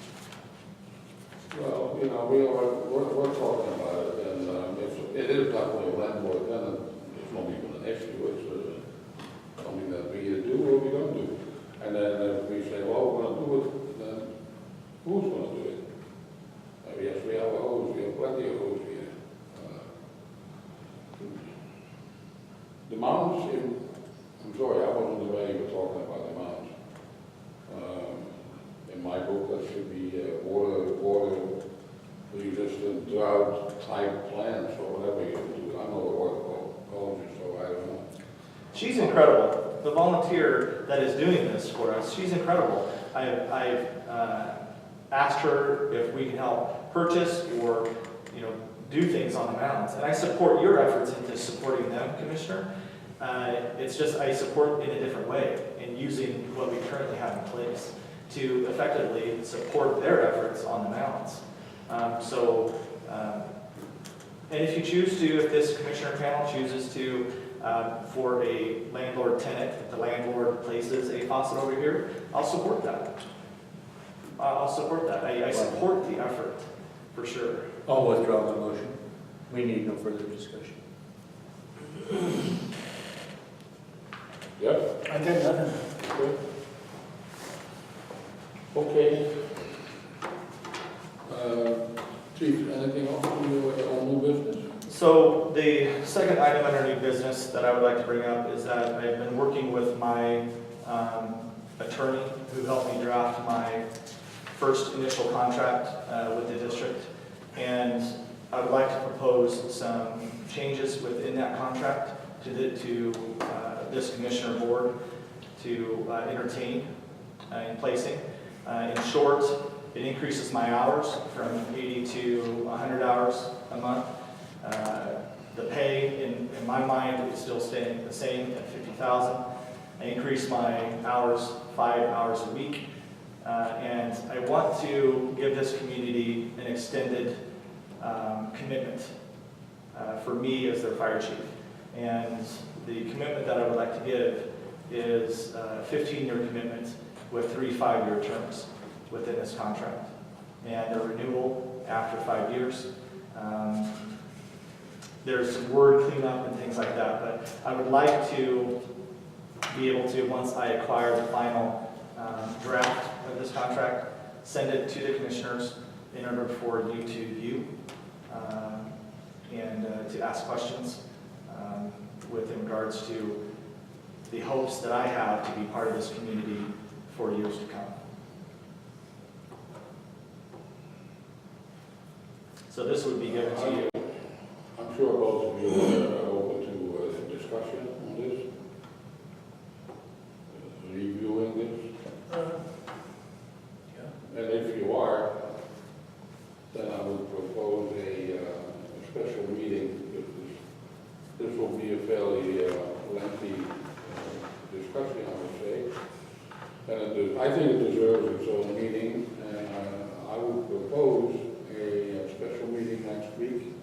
Well, we're talking about it, and it is definitely a landlord tenant. It's not even an issue. It's something that we either do or we don't do. And then if we say, well, we're going to do it, then who's going to do it? Yes, we have a hose. We have plenty of hose here. The mounds, I'm sorry, I wasn't aware you were talking about the mounds. In my book, that should be water resistant drought type plants or whatever you do. I'm not a horticulturist, so I don't know. She's incredible. The volunteer that is doing this for us, she's incredible. I've asked her if we can help purchase or do things on the mounds, and I support your efforts into supporting them, Commissioner. It's just I support in a different way in using what we currently have in place to effectively support their efforts on the mounds. And if you choose to, if this commissioner panel chooses to, for a landlord tenant, if the landlord places a faucet over here, I'll support that. I'll support that. I support the effort, for sure. I'll withdraw my motion. We need no further discussion. Yes? I got nothing. Okay. Chief, anything else on your new business? So the second item under new business that I would like to bring up is that I've been working with my attorney who helped me draft my first initial contract with the district. And I would like to propose some changes within that contract to this commissioner board to entertain in placing. In short, it increases my hours from 80 to 100 hours a month. The pay, in my mind, is still staying the same at $50,000. I increase my hours 5 hours a week. And I want to give this community an extended commitment for me as their fire chief. And the commitment that I would like to give is a 15-year commitment with 3 5-year terms within this contract. And a renewal after 5 years. There's some word cleanup and things like that, but I would like to be able to, once I acquire the final draft of this contract, send it to the commissioners in order for you to view and to ask questions with regards to the hopes that I have to be part of this community for years to come. So this would be given to you. I'm sure both of you are open to discussion on this, reviewing this. And if you are, then I would propose a special meeting. This will be a fairly lengthy discussion, I would say. And I think it deserves its own meeting, and I would propose a special meeting next week.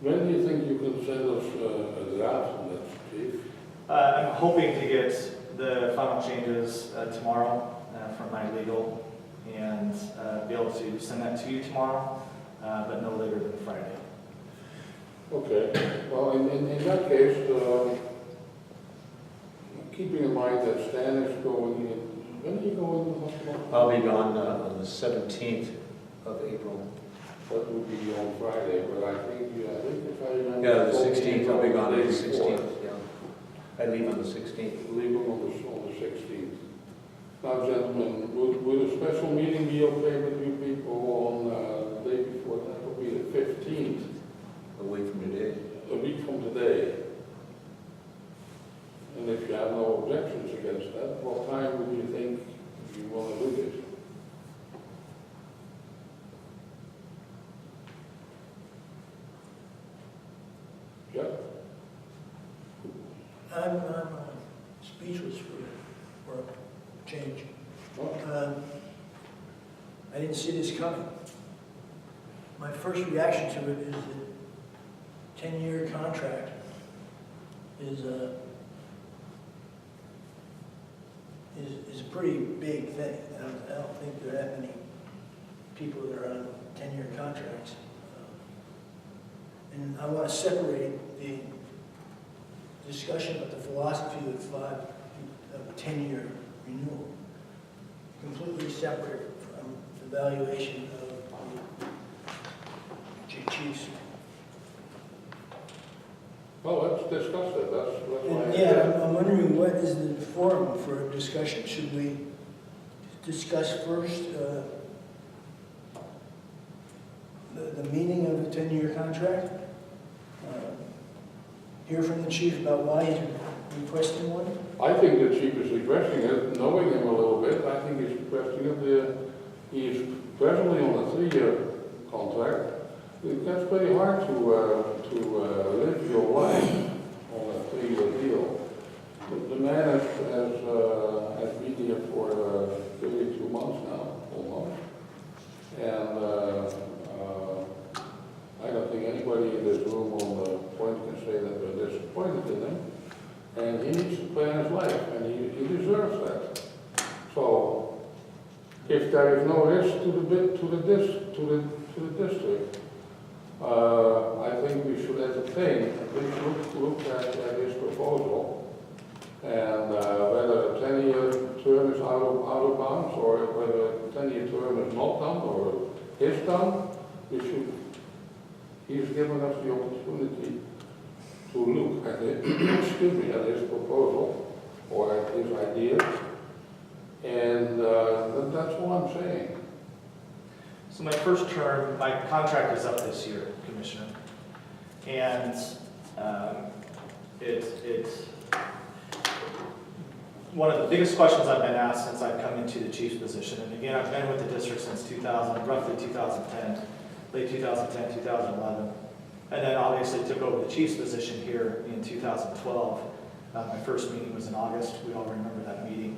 When do you think you can send us a draft on that, Chief? I'm hoping to get the final changes tomorrow from my legal and be able to send that to you tomorrow, but no later than Friday. Okay. Well, in that case, keeping in mind that Stan is going in, when are you going to the hospital? I'll be gone on the 17th of April. That would be on Friday, but I think if I remember. Yeah, the 16th, I'll be gone on the day 16th, before. yeah. I leave on the 16th. Leave them on the 16th. Now, gentlemen, would a special meeting be okay with you people on the day before? That would be the 15th, A week from today. a week from today. And if you have no objections against that, what time would you think you want to do this? Yeah? I'm speechless for a change. Oh, I didn't see this coming. My first reaction to it is that 10-year contract is a pretty big thing. I don't think there are that many people that are on 10-year contracts. And I want to separate the discussion of the philosophy of a 10-year renewal, completely separate from the valuation of the chiefs. well, let's discuss it. That's why. And yeah, I'm wondering what is the forum for a discussion? Should we discuss first the meaning of a 10-year contract? Hear from the chief about why he's requesting one? I think the chief is requesting it, knowing him a little bit. I think he's requesting it. He's presently on a 3-year contract. That's pretty hard to live your life on a 3-year deal. The man has been here for 32 months now, almost. And I don't think anybody in this room on the point can say that they're disappointed in him. And he needs to plan his life, and he deserves that. So, if there is no risk to the district, I think we should entertain, at least look at his proposal, and whether a 10-year term is out of bounds, or whether a 10-year term is not done, or is done, he's given us the opportunity to look at it, at his proposal, or at his ideas, and that's all I'm saying. So my first term, my contract is up this year, Commissioner. And one of the biggest questions I've been asked since I've come into the chief's position, and again, I've been with the district since roughly 2010, late 2010, 2011, and then obviously took over the chief's position here in 2012. My first meeting was in August. We all remember that meeting.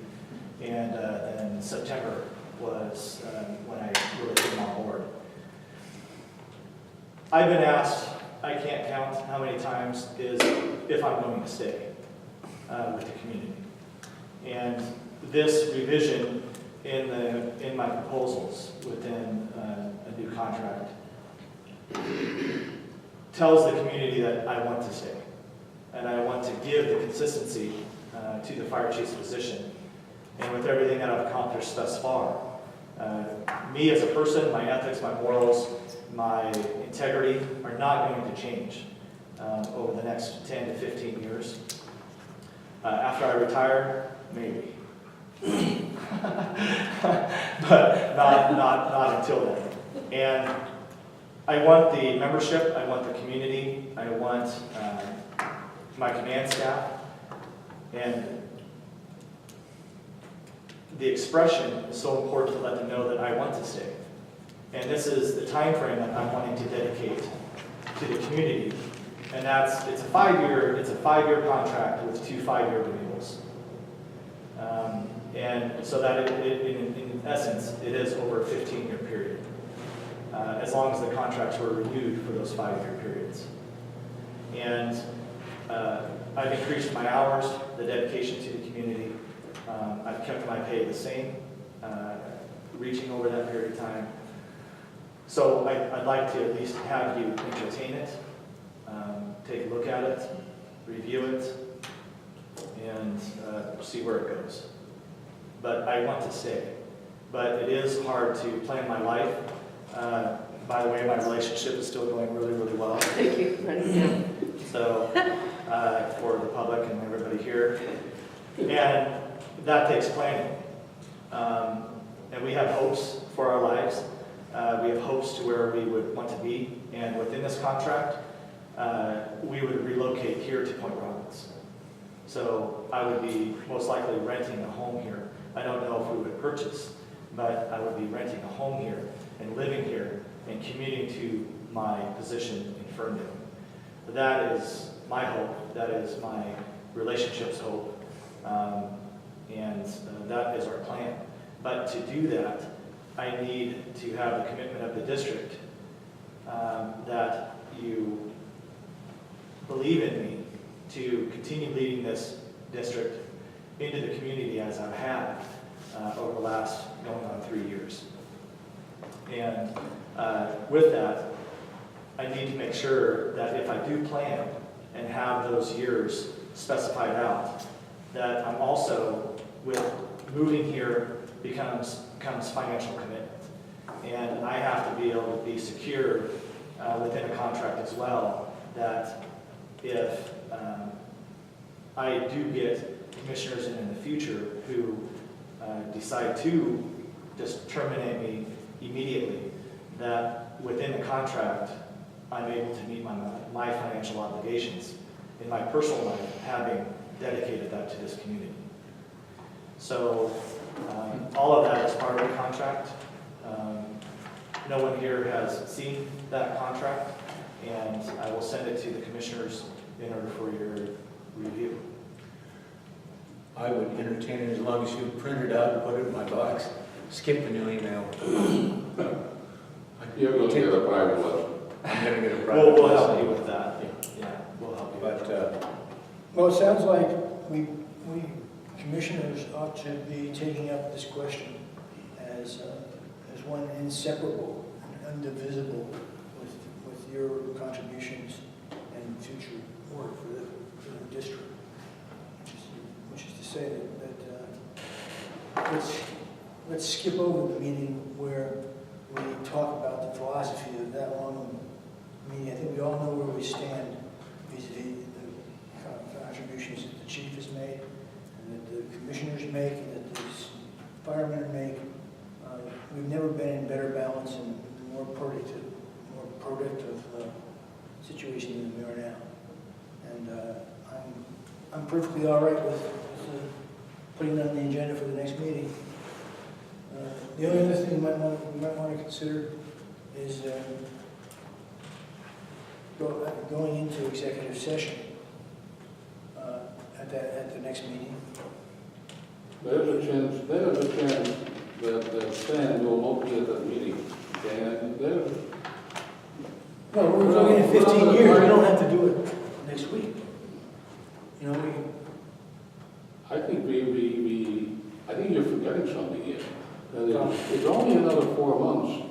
And then September was when I really came on board. I've been asked, I can't count how many times, is if I'm going to stay with the community. And this revision in my proposals within a new contract tells the community that I want to stay. And I want to give the consistency to the fire chief's position. And with everything that I've accomplished thus far, me as a person, my ethics, my morals, my integrity are not going to change over the next 10 to 15 years. After I retire, maybe. But not until then. And I want the membership, I want the community, I want my command staff, and the expression is so important to let them know that I want to stay. And this is the time frame that I'm wanting to dedicate to the community. And it's a 5-year contract with 2 5-year renewals. And so that in essence, it is over a 15-year period, as long as the contracts were renewed for those 5-year periods. And I've increased my hours, the dedication to the community. I've kept my pay the same, reaching over that period of time. So I'd like to at least have you entertain it, take a look at it, review it, and see where it goes. But I want to stay. But it is hard to plan my life. By the way, my relationship is still going really, really well. Thank you. So, for the public and everybody here. And that takes planning. And we have hopes for our lives. We have hopes to where we would want to be. And within this contract, we would relocate here to Point Roberts. So I would be most likely renting a home here. I don't know if we would purchase, but I would be renting a home here and living here and commuting to my position in Ferndale. That is my hope. That is my relationship's hope. And that is our plan. But to do that, I need to have the commitment of the district that you believe in me to continue leading this district into the community as I've had over the last going on 3 years. And with that, I need to make sure that if I do plan and have those years specified out, that I'm also, with moving here, becomes financial commitment. And I have to be able to be secure within a contract as well, that if I do get commissioners in the future who decide to just terminate me immediately, that within the contract, I'm able to meet my financial obligations in my personal life, having dedicated that to this community. So all of that is part of the contract. No one here has seen that contract, and I will send it to the commissioners in order for your review. I would entertain it as long as you print it out and put it in my box. Skip the new email. You're going to get a private lesson. I'm going to get a private We'll lesson. help you with that. Yeah, we'll help you. But Well, it sounds like we commissioners ought to be taking up this question as one inseparable and indivisible with your contributions and future work for the district. Which is to say that let's skip over the meeting where we talk about the philosophy of that long meeting. I think we all know where we stand vis-a-vis the contributions that the chief has made, and that the commissioners make, and that the firemen make. We've never been in better balance and more productive situation than we are now. And I'm perfectly all right with the putting it on the agenda for the next meeting. The only other thing we might want to consider is going into executive session at the next meeting. There's a chance that Stan will not be at that meeting, okay, and there's, No, we're looking at 15 years, we don't have to do it next week. You know, I think I think you're forgetting something here. That it's only another 4 months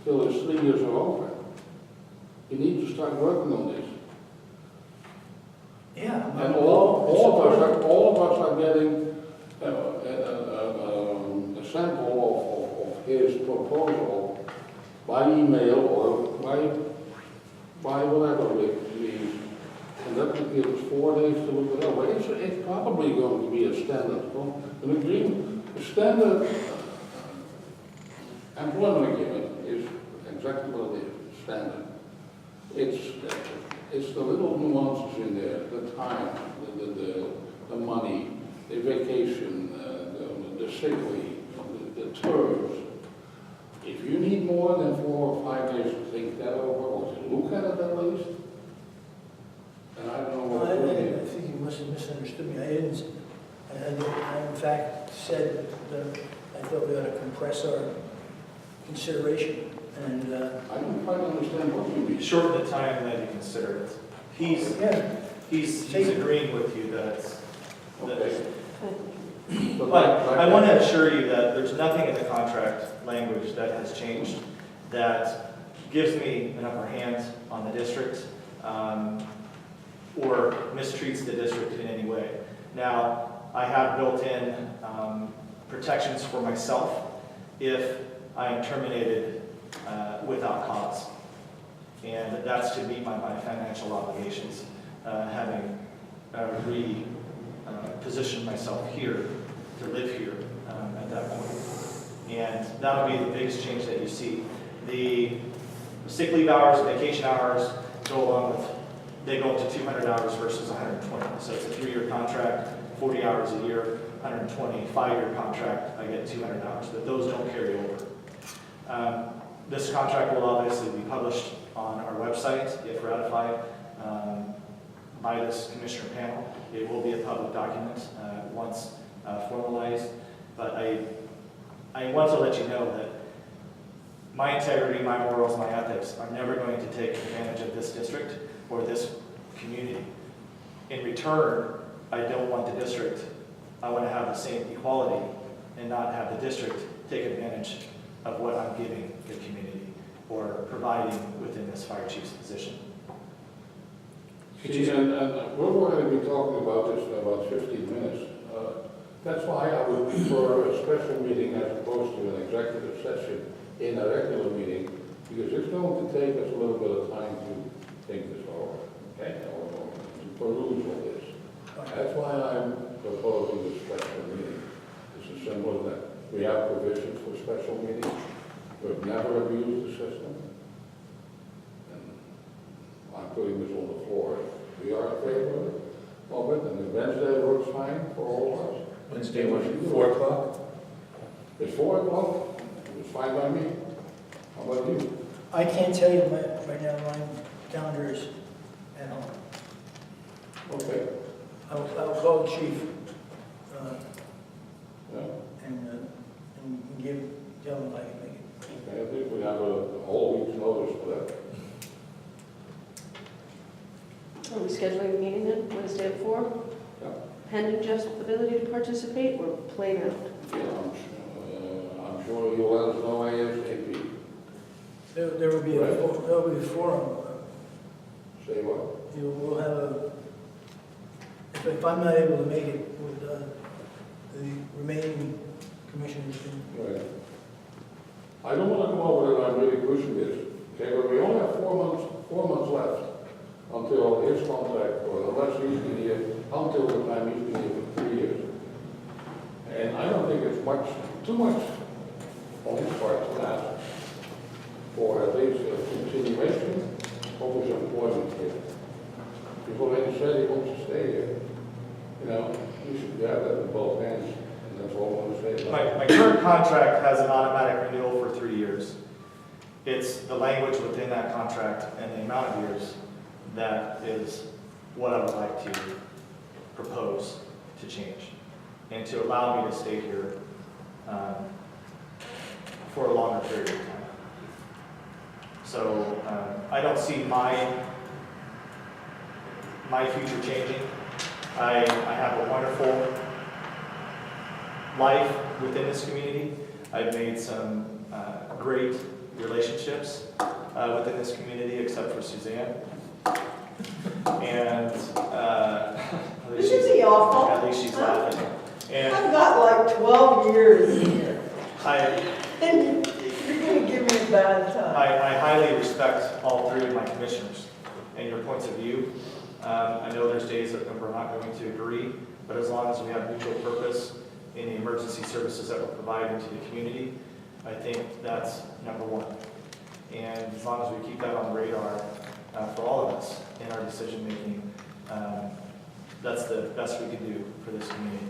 till his 3 years are over. You need to start working on this. yeah. And all of us are getting a sample of his proposal by email or by whatever we, and that would give us 4 days to look it over. It's probably going to be a standard, an agreement, a standard employment agreement is exactly what it is, standard. It's the little nuances in there, the time, the money, the vacation, the sick leave, the terms. If you need more than 4 or 5 days to think that over, or to look at it at least, and I don't know what we're doing. I think you must have misunderstood me. I in fact said that I thought we ought to compress our consideration, and, I don't quite understand what you mean. Shorten the time that you consider it. yeah, He's agreeing with you that it's, Okay. but I want to assure you that there's nothing in the contract language that has changed that gives me an upper hand on the district or mistreats the district in any way. Now, I have built in protections for myself if I am terminated without cause. And that's to meet my financial obligations, having repositioned myself here to live here at that point. And that'll be the biggest change that you see. The sick leave hours, vacation hours go along with, they go up to 200 hours versus 120. So it's a 3-year contract, 40 hours a year, 120, 5-year contract, I get 200 hours, but those don't carry over. This contract will obviously be published on our website if ratified by this commissioner panel. It will be a public document once formalized, but I want to let you know that my integrity, my morals, my ethics are never going to take advantage of this district or this community. In return, I don't want the district, I want to have the same equality and not have the district take advantage of what I'm giving the community or providing within this fire chief's position. See, and we're going to be talking about this in about 15 minutes. That's why I would prefer a special meeting as opposed to an executive session in a regular meeting, because it's going to take us a little bit of time to think this over, okay? Or to peruse all this. That's why I'm proposing a special meeting. It's as simple as that. We have provisions for special meetings. We've never abused the system. And I'm putting this on the floor. We are in favor of it, and Wednesday works fine for all of us. Wednesday, was 4 o'clock? It's 4 o'clock. It's fine by me. How about you? I can't tell you right now, my calendar is at home. Okay. I will call the chief Yeah. and tell him if I can make it. Okay, I think we have a whole week's notice for that. Are we scheduling a meeting then, Wednesday at 4? Yeah. Pending Jeff's ability to participate or plain out? Yeah, I'm sure you'll let us know ASAP. There will be a forum. Say what? We'll have if I'm not able to make it, with the remaining commissioners can. Right. I don't want to come over that I'm really pushing this, okay, but we only have 4 months left until his contract, or unless he's been here, until the time he's been here for 3 years. And I don't think it's too much on his part to ask for at least a continuation of his employment here. He's already said he wants to stay here. You know, we should have that in both hands. That's all I want to say. My current contract has an automatic renewal for 3 years. It's the language within that contract and the amount of years that is what I would like to propose to change and to allow me to stay here for a longer period of time. So I don't see my future changing. I have a wonderful life within this community. I've made some great relationships within this community, except for Suzanne. And Isn't he awful? at least she's laughing. And I've got like 12 years here, I and you're gonna give me a bad time. I highly respect all three of my commissioners and your points of view. I know there's days that we're not going to agree, but as long as we have mutual purpose in the emergency services that we're providing to the community, I think that's number one. And as long as we keep that on the radar for all of us in our decision making, that's the best we can do for this community.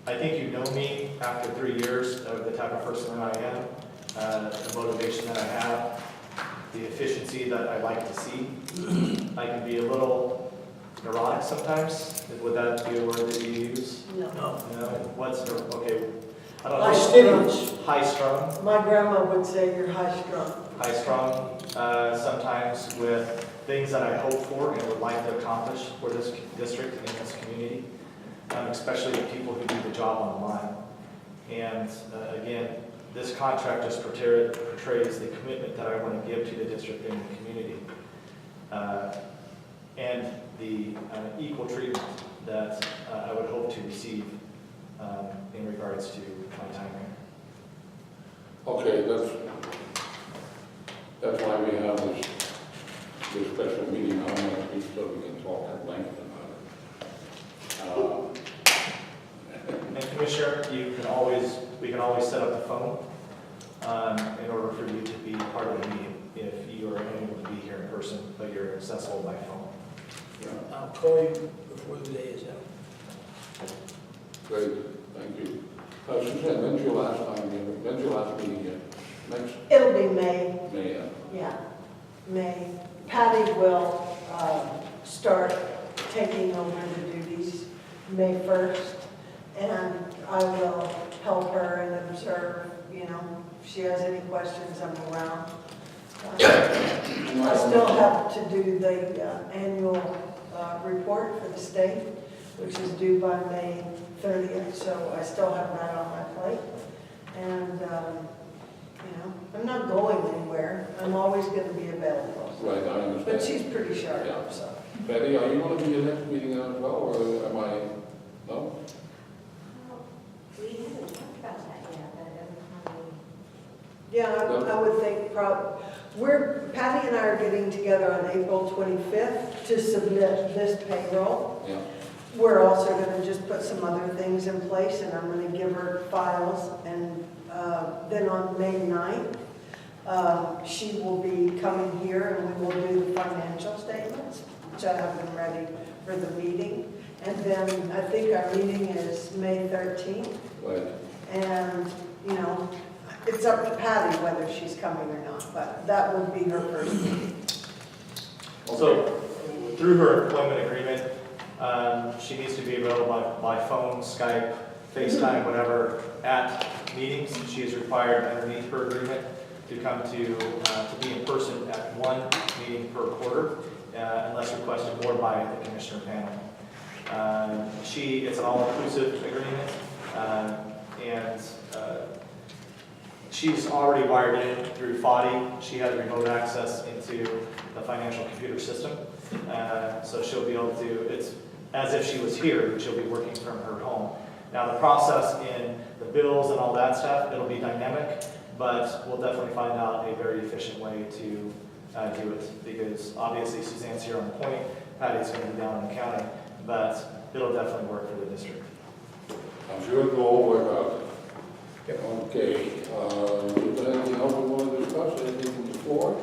I think you know me after 3 years of the type of person that I am, the motivation that I have, the efficiency that I like to see. I can be a little neurotic sometimes. Would that be a word that you use? No. No? What's, okay, I don't High know. strung. High strung. My grandma would say you're high strung. High strung, sometimes with things that I hope for and would like to accomplish for this district and this community, especially the people who do the job on the line. And again, this contract just portrays the commitment that I want to give to the district and the community, and the equal treatment that I would hope to receive in regards to my time here. Okay, that's why we have this special meeting now next week, so we can talk at length about it. And Commissioner, we can always set up the phone in order for you to be part of the meeting if you are unable to be here in person, but you're accessible by phone. I'll call you before the day is out. Great, thank you. Suzanne, when's your last meeting here? Next It'll be May, May? yeah, May. Patty will start taking over the duties May 1st, and I will help her and observe, if she has any questions, I'm around. I still have to do the annual report for the state, which is due by May 30th, so I still have that on my plate. And, I'm not going anywhere. I'm always going to be available. Right, I understand. But she's pretty sharp, Yeah. so. Betty, are you going to be in the next meeting as well, or am I, no? We haven't talked about that yet, but I don't know. Yeah, I would think Patty and I are getting together on April 25th to submit this payroll. Yeah. We're also going to just put some other things in place, and I'm going to give her files, and then on May 9th, she will be coming here, and we will do the financial statements, which I have them ready for the meeting. And then I think our meeting is May 13th, Right. and, it's up to Patty whether she's coming or not, but that would be her first meeting. So through her employment agreement, she needs to be available by phone, Skype, FaceTime, whatever, at meetings. She is required underneath her agreement to come to be in person at one meeting per quarter, unless requested more by the commissioner panel. It's an all-inclusive agreement, and she's already wired in through FODI. She has remote access into the financial computer system, so she'll be able to, it's as if she was here, but she'll be working from her home. Now, the process in the bills and all that stuff, it'll be dynamic, but we'll definitely find out a very efficient way to do it, because obviously Suzanne's here on point, Patty's going to be down in the county, but it'll definitely work for the district. I'm sure it'll all work out. Okay, is there anything else we want to discuss? Anything from the floor?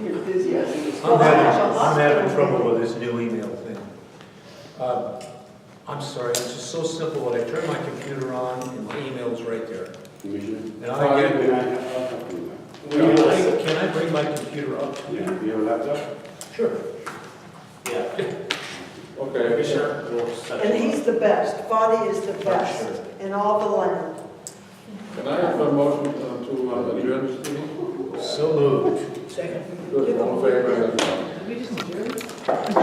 You're busy. I'm having trouble with this new email thing. I'm sorry, it's just so simple. When I turn my computer on, and my email's right there. Commissioner? And I get, Can I have a copy? can I bring my computer up to you? Yeah, do you have a laptop? Sure. Yeah. Okay. Commissioner will set And you up. he's the best, Fadi is the best in all the land. Can I have a motion to adjourn this meeting? So moved. Second. Good, all in favor, as well. Did we just adjourn?